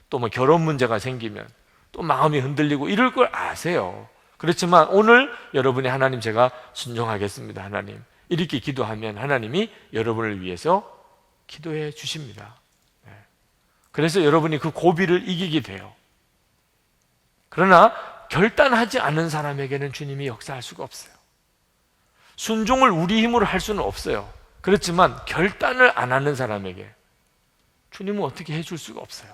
또 결혼 문제가 생기면 또 마음이 흔들리고 이럴 걸 아세요. 그렇지만 오늘 여러분이 하나님, 제가 순종하겠습니다. 하나님, 이렇게 기도하면 하나님이 여러분을 위해서 기도해 주십니다. 네. 그래서 여러분이 그 고비를 이기게 돼요. 그러나 결단하지 않은 사람에게는 주님이 역사할 수가 없어요. 순종을 우리 힘으로 할 수는 없어요. 그렇지만 결단을 안 하는 사람에게 주님은 어떻게 해줄 수가 없어요.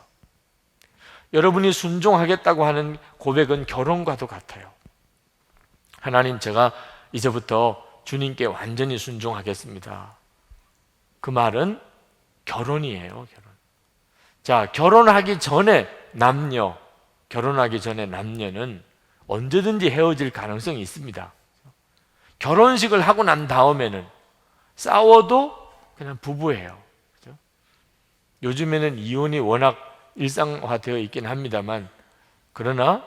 여러분이 순종하겠다고 하는 고백은 결혼과도 같아요. 하나님, 제가 이제부터 주님께 완전히 순종하겠습니다. 그 말은 결혼이에요. 결혼. 자, 결혼하기 전에 남녀는 언제든지 헤어질 가능성이 있습니다. 결혼식을 하고 난 다음에는 싸워도 그냥 부부예요. 그렇죠? 요즘에는 이혼이 워낙 일상화되어 있긴 합니다만, 그러나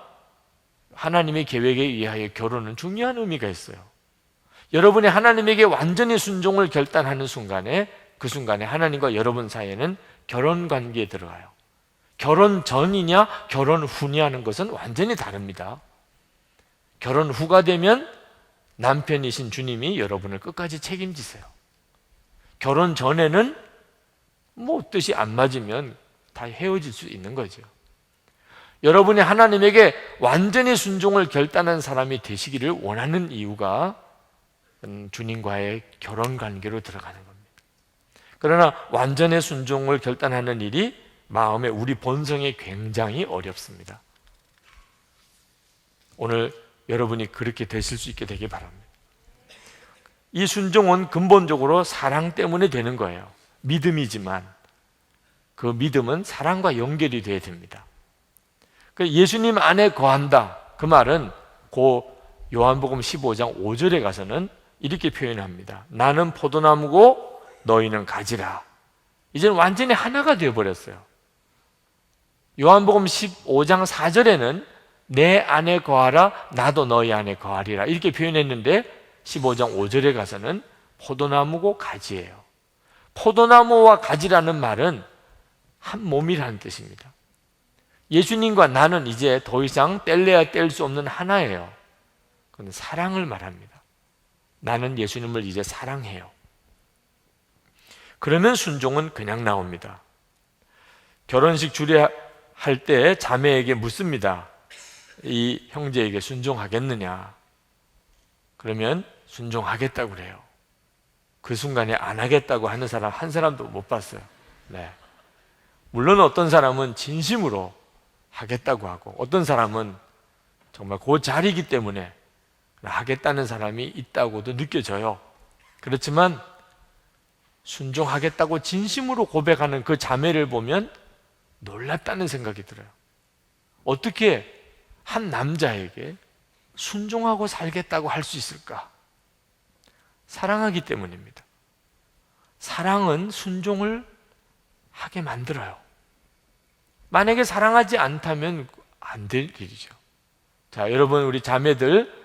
하나님의 계획에 의하여 결혼은 중요한 의미가 있어요. 여러분이 하나님에게 완전히 순종을 결단하는 순간에, 그 순간에 하나님과 여러분 사이에는 결혼 관계에 들어가요. 결혼 전이냐 결혼 후냐는 것은 완전히 다릅니다. 결혼 후가 되면 남편이신 주님이 여러분을 끝까지 책임지세요. 결혼 전에는 뜻이 안 맞으면 다 헤어질 수 있는 거죠. 여러분이 하나님에게 완전히 순종을 결단한 사람이 되시기를 원하는 이유가 주님과의 결혼 관계로 들어가는 겁니다. 그러나 완전히 순종을 결단하는 일이 마음에, 우리 본성에 굉장히 어렵습니다. 오늘 여러분이 그렇게 되실 수 있게 되길 바랍니다. 이 순종은 근본적으로 사랑 때문에 되는 거예요. 믿음이지만 그 믿음은 사랑과 연결이 돼야 됩니다. 예수님 안에 거한다, 그 말은 고 요한복음 15장 5절에 가서는 이렇게 표현합니다. 나는 포도나무고 너희는 가지라. 이제는 완전히 하나가 되어버렸어요. 요한복음 15장 4절에는 내 안에 거하라, 나도 너희 안에 거하리라, 이렇게 표현했는데 15장 5절에 가서는 포도나무고 가지예요. 포도나무와 가지라는 말은 한 몸이라는 뜻입니다. 예수님과 나는 이제 더 이상 뗄래야 뗄 수 없는 하나예요. 그건 사랑을 말합니다. 나는 예수님을 이제 사랑해요. 그러면 순종은 그냥 나옵니다. 결혼식 주례할 때 자매에게 묻습니다. 이 형제에게 순종하겠느냐? 그러면 순종하겠다고 그래요. 그 순간에 안 하겠다고 하는 사람 한 사람도 못 봤어요. 네. 물론 어떤 사람은 진심으로 하겠다고 하고, 어떤 사람은 정말 그 자리이기 때문에 하겠다는 사람이 있다고도 느껴져요. 그렇지만 순종하겠다고 진심으로 고백하는 그 자매를 보면 놀랍다는 생각이 들어요. 어떻게 한 남자에게 순종하고 살겠다고 할 수 있을까? 사랑하기 때문입니다. 사랑은 순종을 하게 만들어요. 만약에 사랑하지 않다면 안 될 일이죠. 자, 여러분, 우리 자매들,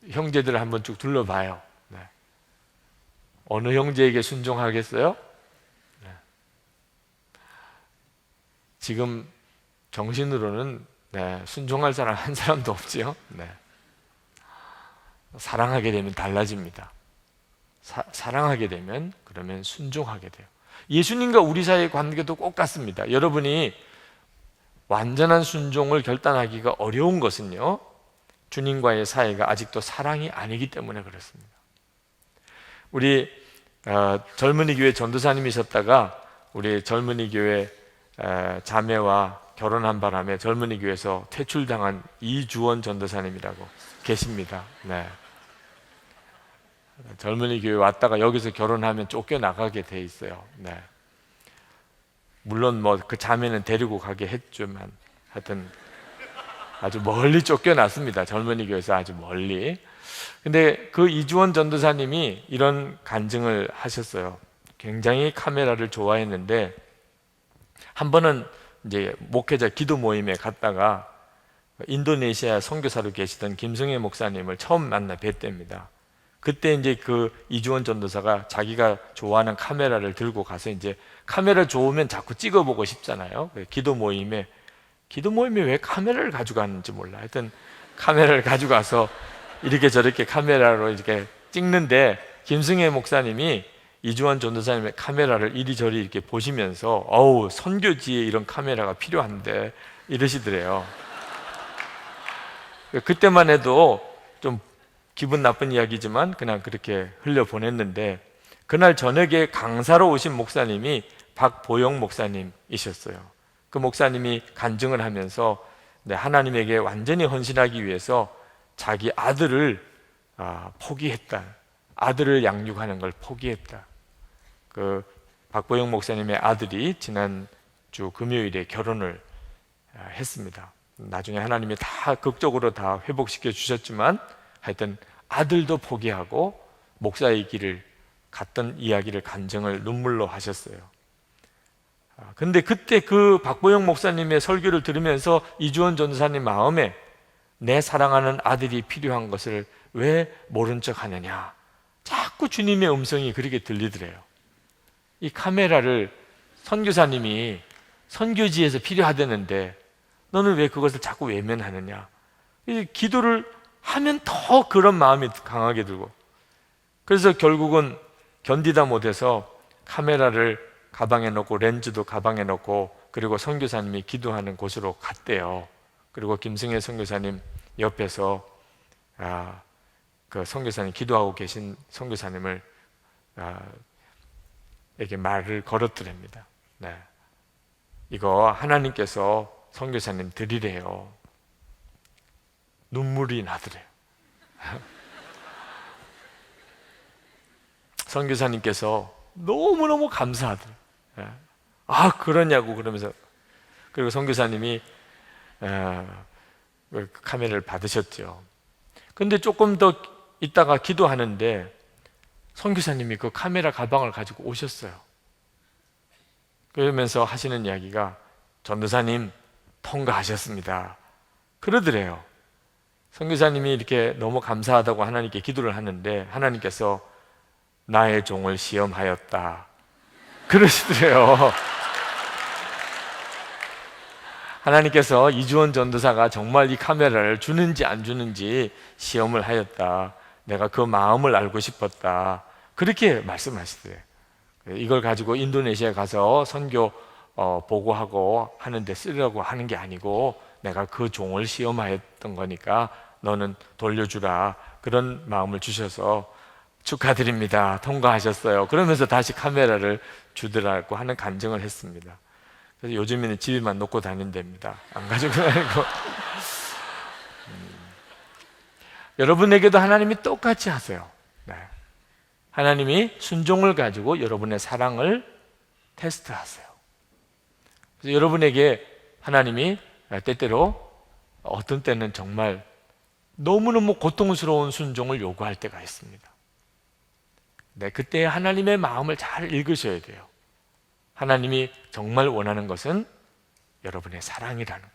형제들을 한번 쭉 둘러봐요. 네. 어느 형제에게 순종하겠어요? 지금 정신으로는 순종할 사람 한 사람도 없지요. 사랑하게 되면 달라집니다. 사랑하게 되면 그러면 순종하게 돼요. 예수님과 우리 사이의 관계도 꼭 같습니다. 여러분이 완전한 순종을 결단하기가 어려운 것은요, 주님과의 사이가 아직도 사랑이 아니기 때문에 그렇습니다. 우리 젊은이 교회 전도사님이셨다가 우리 젊은이 교회 자매와 결혼한 바람에 젊은이 교회에서 퇴출당한 이주원 전도사님이라고 계십니다. 젊은이 교회 왔다가 여기서 결혼하면 쫓겨나가게 돼 있어요. 물론 뭐 그 자매는 데리고 가게 했지만 하여튼 아주 멀리 쫓겨났습니다. 젊은이 교회에서 아주 멀리. 근데 그 이주원 전도사님이 이런 간증을 하셨어요. 굉장히 카메라를 좋아했는데 한 번은 이제 목회자 기도 모임에 갔다가 인도네시아 선교사로 계시던 김승혜 목사님을 처음 만나 뵀답니다. 그때 이제 그 이주원 전도사가 자기가 좋아하는 카메라를 들고 가서 이제 카메라 좋으면 자꾸 찍어보고 싶잖아요. 기도 모임에 왜 카메라를 가져가는지 몰라. 하여튼 카메라를 가져가서 이렇게 저렇게 카메라로 이렇게 찍는데 김승혜 목사님이 이주원 전도사님의 카메라를 이리저리 이렇게 보시면서 어우, 선교지에 이런 카메라가 필요한데 이러시더래요. 그때만 해도 좀 기분 나쁜 이야기지만 그냥 그렇게 흘려보냈는데 그날 저녁에 강사로 오신 목사님이 박보영 목사님이셨어요. 그 목사님이 간증을 하면서 하나님에게 완전히 헌신하기 위해서 자기 아들을 포기했다. 아들을 양육하는 걸 포기했다. 그 박보영 목사님의 아들이 지난주 금요일에 결혼을 했습니다. 나중에 하나님이 다 극적으로 다 회복시켜 주셨지만 하여튼 아들도 포기하고 목사의 길을 갔던 이야기를 간증을 눈물로 하셨어요. 근데 그때 그 박보영 목사님의 설교를 들으면서 이주원 전도사님 마음에 내 사랑하는 아들이 필요한 것을 왜 모른 척 하느냐, 자꾸 주님의 음성이 그렇게 들리더래요. 이 카메라를 선교사님이 선교지에서 필요하다는데 너는 왜 그것을 자꾸 외면하느냐. 기도를 하면 더 그런 마음이 강하게 들고, 그래서 결국은 견디다 못해서 카메라를 가방에 넣고 렌즈도 가방에 넣고 그리고 선교사님이 기도하는 곳으로 갔대요. 그리고 김승혜 선교사님 옆에서 그 선교사님 기도하고 계신 선교사님을 에게 말을 걸었더랍니다. 이거 하나님께서 선교사님 드리래요. 눈물이 나더래요. 선교사님께서 너무너무 감사하더래요. 그러냐고 그러면서, 그리고 선교사님이 카메라를 받으셨죠. 근데 조금 더 있다가 기도하는데 선교사님이 그 카메라 가방을 가지고 오셨어요. 그러면서 하시는 이야기가 전도사님 통과하셨습니다 그러더래요. 선교사님이 이렇게 너무 감사하다고 하나님께 기도를 하는데 하나님께서 나의 종을 시험하였다 그러시더래요. 하나님께서 이주원 전도사가 정말 이 카메라를 주는지 안 주는지 시험을 하였다. 내가 그 마음을 알고 싶었다. 그렇게 말씀하시더래요. 이걸 가지고 인도네시아에 가서 선교 보고하고 하는데 쓰려고 하는 게 아니고 내가 그 종을 시험하였던 거니까 너는 돌려주라. 그런 마음을 주셔서 축하드립니다. 통과하셨어요. 그러면서 다시 카메라를 주더라고 하는 간증을 했습니다. 그래서 요즘에는 집에만 놓고 다닌답니다. 안 가지고 다니고. 여러분에게도 하나님이 똑같이 하세요. 하나님이 순종을 가지고 여러분의 사랑을 테스트하세요. 그래서 여러분에게 하나님이 때때로 어떤 때는 정말 너무너무 고통스러운 순종을 요구할 때가 있습니다. 그때 하나님의 마음을 잘 읽으셔야 돼요. 하나님이 정말 원하는 것은 여러분의 사랑이라는 것,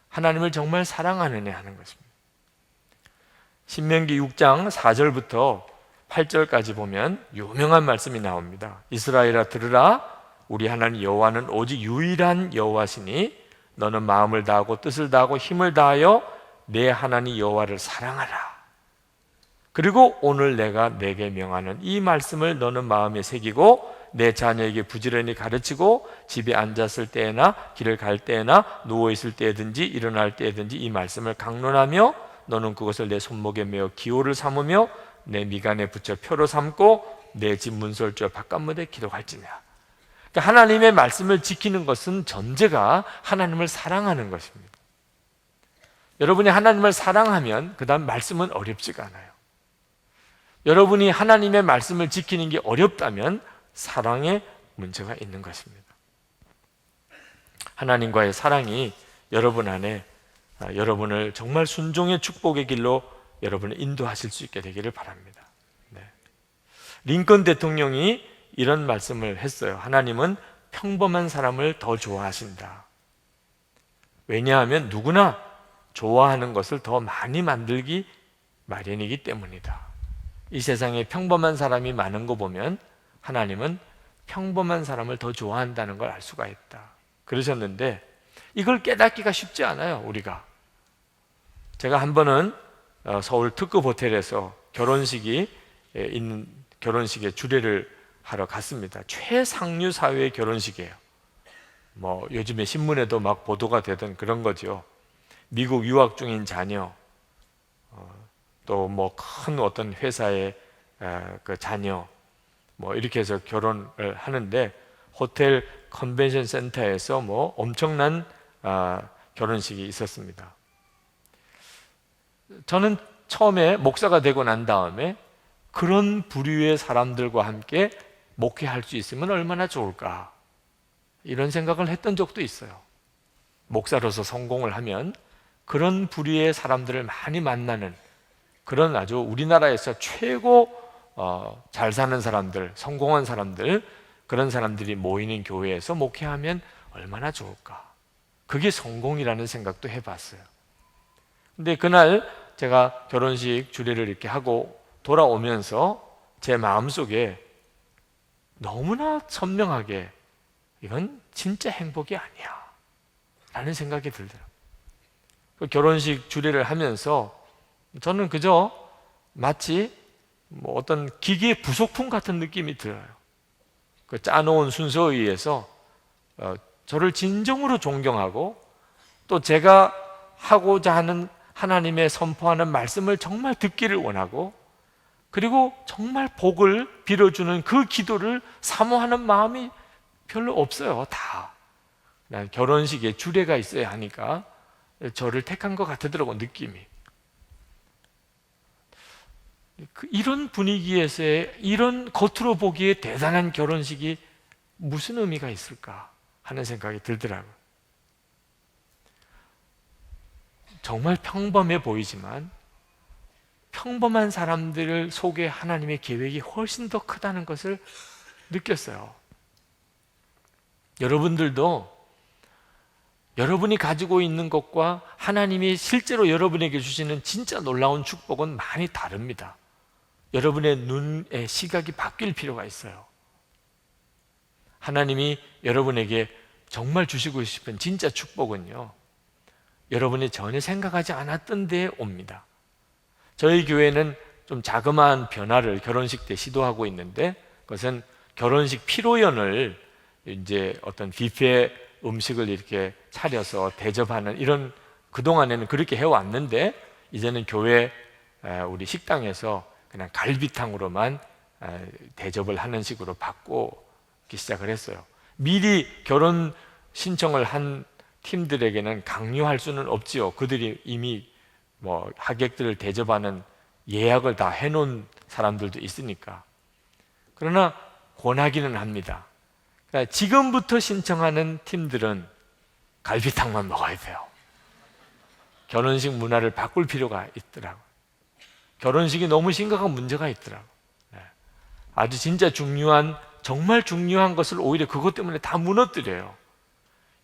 하나님을 정말 사랑하느냐 하는 것입니다. 신명기 6장 4절부터 8절까지 보면 유명한 말씀이 나옵니다. 이스라엘아 들으라, 우리 하나님 여호와는 오직 유일한 여호와시니 너는 마음을 다하고 뜻을 다하고 힘을 다하여 내 하나님 여호와를 사랑하라. 그리고 오늘 내가 내게 명하는 이 말씀을 너는 마음에 새기고 내 자녀에게 부지런히 가르치고 집에 앉았을 때나 길을 갈 때나 누워있을 때든지 일어날 때든지 이 말씀을 강론하며 너는 그것을 내 손목에 메어 기호를 삼으며 내 미간에 붙여 표로 삼고 내 집 문설주와 바깥문에 기록할지니라. 그러니까 하나님의 말씀을 지키는 것은 전제가 하나님을 사랑하는 것입니다. 여러분이 하나님을 사랑하면 그 다음 말씀은 어렵지가 않아요. 여러분이 하나님의 말씀을 지키는 게 어렵다면 사랑에 문제가 있는 것입니다. 하나님과의 사랑이 여러분 안에 여러분을 정말 순종의 축복의 길로 여러분을 인도하실 수 있게 되기를 바랍니다. 네. 링컨 대통령이 이런 말씀을 했어요. 하나님은 평범한 사람을 더 좋아하신다. 왜냐하면 누구나 좋아하는 것을 더 많이 만들기 마련이기 때문이다. 이 세상에 평범한 사람이 많은 거 보면 하나님은 평범한 사람을 더 좋아한다는 걸 알 수가 있다. 그러셨는데 이걸 깨닫기가 쉽지 않아요, 우리가. 제가 한 번은 서울 특급 호텔에서 결혼식이 있는 결혼식에 주례를 하러 갔습니다. 최상류 사회의 결혼식이에요. 뭐 요즘에 신문에도 막 보도가 되던 그런 거죠. 미국 유학 중인 자녀, 또 뭐 큰 어떤 회사의 그 자녀, 뭐 이렇게 해서 결혼을 하는데 호텔 컨벤션 센터에서 뭐 엄청난 결혼식이 있었습니다. 저는 처음에 목사가 되고 난 다음에 그런 부류의 사람들과 함께 목회할 수 있으면 얼마나 좋을까, 이런 생각을 했던 적도 있어요. 목사로서 성공을 하면 그런 부류의 사람들을 많이 만나는 그런 아주 우리나라에서 최고 잘 사는 사람들, 성공한 사람들, 그런 사람들이 모이는 교회에서 목회하면 얼마나 좋을까. 그게 성공이라는 생각도 해봤어요. 근데 그날 제가 결혼식 주례를 이렇게 하고 돌아오면서 제 마음속에 너무나 선명하게 이건 진짜 행복이 아니야 라는 생각이 들더라고요. 결혼식 주례를 하면서 저는 그저 마치 뭐 어떤 기계의 부속품 같은 느낌이 들어요. 그 짜놓은 순서에 의해서 저를 진정으로 존경하고 또 제가 하고자 하는 하나님의 선포하는 말씀을 정말 듣기를 원하고 그리고 정말 복을 빌어주는 그 기도를 사모하는 마음이 별로 없어요. 다 결혼식에 주례가 있어야 하니까 저를 택한 것 같더라고, 느낌이. 이런 분위기에서의 이런 겉으로 보기에 대단한 결혼식이 무슨 의미가 있을까 하는 생각이 들더라고요. 정말 평범해 보이지만 평범한 사람들 속에 하나님의 계획이 훨씬 더 크다는 것을 느꼈어요. 여러분들도 여러분이 가지고 있는 것과 하나님이 실제로 여러분에게 주시는 진짜 놀라운 축복은 많이 다릅니다. 여러분의 눈의 시각이 바뀔 필요가 있어요. 하나님이 여러분에게 정말 주시고 싶은 진짜 축복은요, 여러분이 전혀 생각하지 않았던 데에 옵니다. 저희 교회는 좀 자그마한 변화를 결혼식 때 시도하고 있는데, 그것은 결혼식 피로연을 이제 어떤 뷔페 음식을 이렇게 차려서 대접하는 이런, 그동안에는 그렇게 해왔는데 이제는 교회 우리 식당에서 그냥 갈비탕으로만 대접을 하는 식으로 바꾸기 시작을 했어요. 미리 결혼 신청을 한 팀들에게는 강요할 수는 없지요. 그들이 이미 뭐 하객들을 대접하는 예약을 다 해놓은 사람들도 있으니까. 그러나 권하기는 합니다. 그러니까 지금부터 신청하는 팀들은 갈비탕만 먹어야 돼요. 결혼식 문화를 바꿀 필요가 있더라고요. 결혼식이 너무 심각한 문제가 있더라고요. 아주 진짜 중요한, 정말 중요한 것을 오히려 그것 때문에 다 무너뜨려요.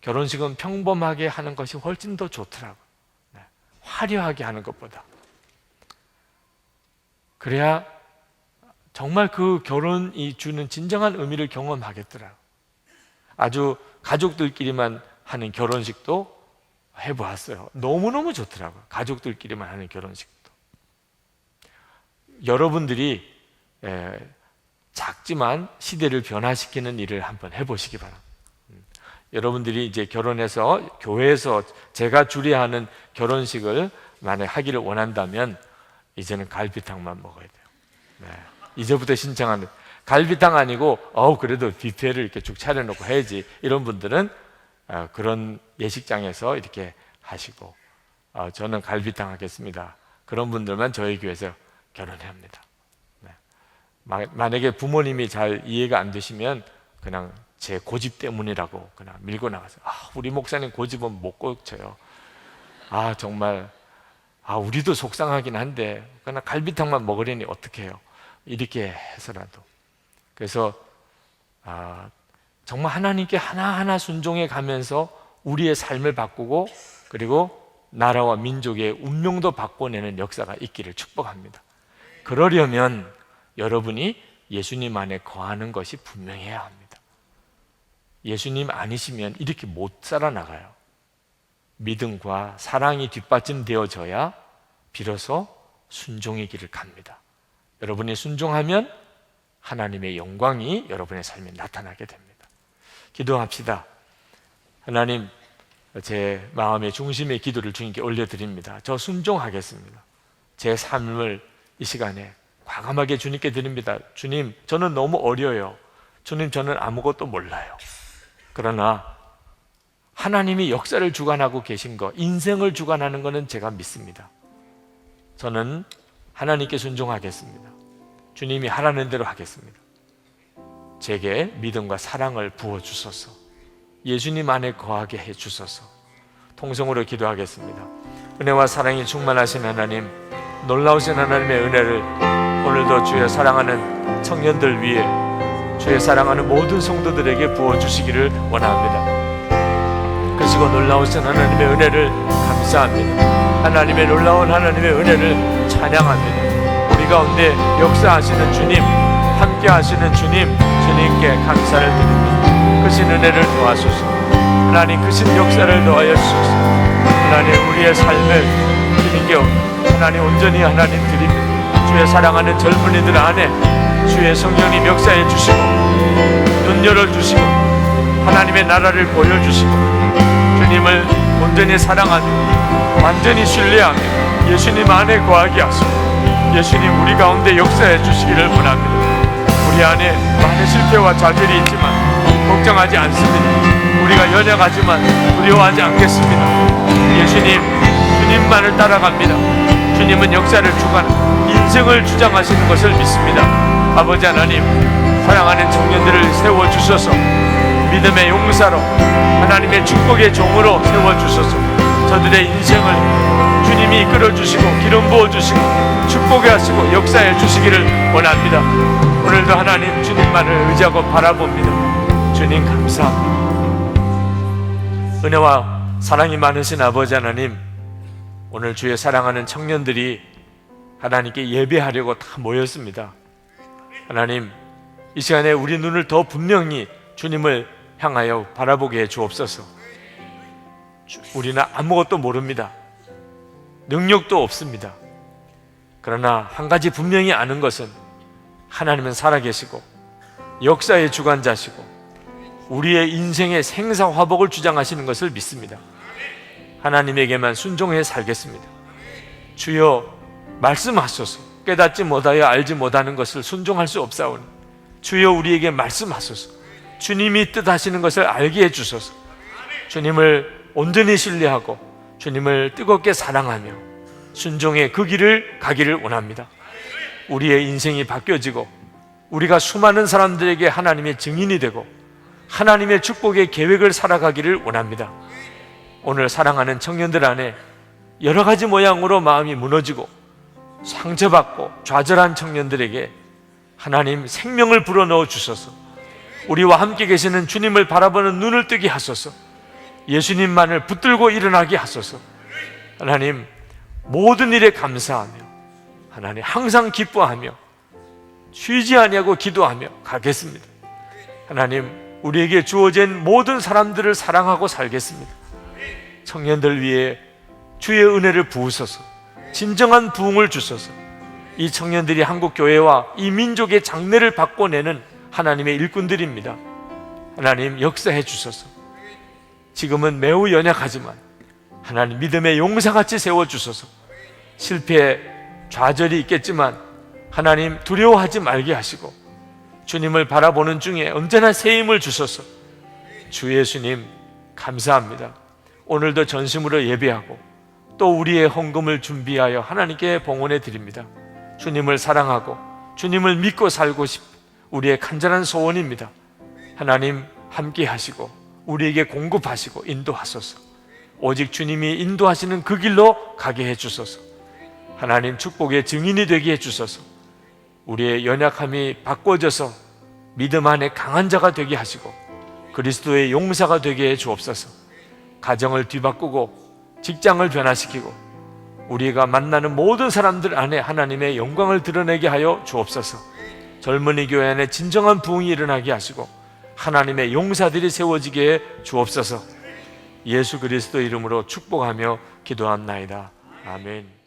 결혼식은 평범하게 하는 것이 훨씬 더 좋더라고요. 화려하게 하는 것보다. 그래야 정말 그 결혼이 주는 진정한 의미를 경험하겠더라고요. 아주 가족들끼리만 하는 결혼식도 해보았어요. 너무너무 좋더라고요. 가족들끼리만 하는 결혼식도. 여러분들이 작지만 시대를 변화시키는 일을 한번 해보시기 바랍니다. 여러분들이 이제 결혼해서 교회에서 제가 주례하는 결혼식을 만약 하기를 원한다면 이제는 갈비탕만 먹어야 돼요. 네. 이제부터 신청하는 갈비탕 아니고 그래도 뷔페를 이렇게 쭉 차려놓고 해야지, 이런 분들은 그런 예식장에서 이렇게 하시고, 저는 갈비탕 하겠습니다, 그런 분들만 저희 교회에서 결혼해야 합니다. 네. 만약에 부모님이 잘 이해가 안 되시면 그냥 제 고집 때문이라고 그냥 밀고 나가서 우리 목사님 고집은 못 고쳐요. 정말 우리도 속상하긴 한데 그냥 갈비탕만 먹으려니 어떡해요, 이렇게 해서라도. 그래서 정말 하나님께 하나하나 순종해 가면서 우리의 삶을 바꾸고, 그리고 나라와 민족의 운명도 바꿔내는 역사가 있기를 축복합니다. 그러려면 여러분이 예수님 안에 거하는 것이 분명해야 합니다. 예수님 아니시면 이렇게 못 살아나가요. 믿음과 사랑이 뒷받침되어져야 비로소 순종의 길을 갑니다. 여러분이 순종하면 하나님의 영광이 여러분의 삶에 나타나게 됩니다. 기도합시다. 하나님, 제 마음의 중심의 기도를 주님께 올려드립니다. 저 순종하겠습니다. 제 삶을 이 시간에 과감하게 주님께 드립니다. 주님, 저는 너무 어려요. 주님, 저는 아무것도 몰라요. 그러나 하나님이 역사를 주관하고 계신 것, 인생을 주관하는 것은 제가 믿습니다. 저는 하나님께 순종하겠습니다. 주님이 하라는 대로 하겠습니다. 제게 믿음과 사랑을 부어주소서. 예수님 안에 거하게 해주소서. 통성으로 기도하겠습니다. 은혜와 사랑이 충만하신 하나님, 놀라우신 하나님의 은혜를 오늘도 주의 사랑하는 청년들 위해, 주의 사랑하는 모든 성도들에게 부어주시기를 원합니다. 크시고 놀라우신 하나님의 은혜를 감사합니다. 하나님의 놀라운 하나님의 은혜를 찬양합니다. 우리 가운데 역사하시는 주님, 함께 하시는 주님, 주님께 감사를 드립니다. 크신 은혜를 도와주소서. 하나님, 크신 역사를 도하여 주소서. 하나님, 우리의 삶을 주님께 하나님 온전히 하나님 드립니다. 주의 사랑하는 젊은이들 안에 주의 성령님 역사해 주시고, 눈 열어주시고, 하나님의 나라를 보여주시고, 주님을 온전히 사랑하며 완전히 신뢰하며 예수님 안에 거하게 하시고, 예수님 우리 가운데 역사해 주시기를 원합니다. 우리 안에 많은 실패와 좌절이 있지만 걱정하지 않습니다. 우리가 연약하지만 두려워하지 않겠습니다. 예수님, 주님만을 따라갑니다. 주님은 역사를 주관하고 인생을 주장하시는 것을 믿습니다. 아버지 하나님, 사랑하는 청년들을 세워주셔서 믿음의 용사로, 하나님의 축복의 종으로 세워주셔서 저들의 인생을 주님이 이끌어주시고 기름 부어주시고 축복해 하시고 역사해 주시기를 원합니다. 오늘도 하나님 주님만을 의지하고 바라봅니다. 주님 감사합니다. 은혜와 사랑이 많으신 아버지 하나님, 오늘 주의 사랑하는 청년들이 하나님께 예배하려고 다 모였습니다. 하나님, 이 시간에 우리 눈을 더 분명히 주님을 향하여 바라보게 해 주옵소서. 우리는 아무것도 모릅니다. 능력도 없습니다. 그러나 한 가지 분명히 아는 것은 하나님은 살아계시고 역사의 주관자시고 우리의 인생의 생사화복을 주장하시는 것을 믿습니다. 하나님에게만 순종해 살겠습니다. 주여 말씀하소서. 깨닫지 못하여 알지 못하는 것을 순종할 수 없사오니 주여 우리에게 말씀하소서. 주님이 뜻하시는 것을 알게 해주소서. 주님을 온전히 신뢰하고 주님을 뜨겁게 사랑하며 순종의 그 길을 가기를 원합니다. 우리의 인생이 바뀌어지고 우리가 수많은 사람들에게 하나님의 증인이 되고 하나님의 축복의 계획을 살아가기를 원합니다. 오늘 사랑하는 청년들 안에 여러 가지 모양으로 마음이 무너지고 상처받고 좌절한 청년들에게 하나님 생명을 불어넣어 주소서. 우리와 함께 계시는 주님을 바라보는 눈을 뜨게 하소서. 예수님만을 붙들고 일어나게 하소서. 하나님, 모든 일에 감사하며 하나님 항상 기뻐하며 쉬지 아니하고 기도하며 가겠습니다. 하나님, 우리에게 주어진 모든 사람들을 사랑하고 살겠습니다. 청년들 위해 주의 은혜를 부으소서. 진정한 부흥을 주소서. 이 청년들이 한국 교회와 이 민족의 장래를 바꿔내는 하나님의 일꾼들입니다. 하나님 역사해 주소서. 지금은 매우 연약하지만 하나님 믿음의 용사같이 세워주소서. 실패, 좌절이 있겠지만 하나님 두려워하지 말게 하시고 주님을 바라보는 중에 언제나 새 힘을 주소서. 주 예수님 감사합니다. 오늘도 전심으로 예배하고 또 우리의 헌금을 준비하여 하나님께 봉헌해 드립니다. 주님을 사랑하고 주님을 믿고 살고 싶은 우리의 간절한 소원입니다. 하나님 함께 하시고 우리에게 공급하시고 인도하소서. 오직 주님이 인도하시는 그 길로 가게 해주소서. 하나님 축복의 증인이 되게 해주소서. 우리의 연약함이 바꿔져서 믿음 안에 강한 자가 되게 하시고 그리스도의 용사가 되게 해 주옵소서. 가정을 뒤바꾸고 직장을 변화시키고 우리가 만나는 모든 사람들 안에 하나님의 영광을 드러내게 하여 주옵소서. 젊은이 교회 안에 진정한 부흥이 일어나게 하시고 하나님의 용사들이 세워지게 해 주옵소서. 예수 그리스도 이름으로 축복하며 기도합나이다. 아멘.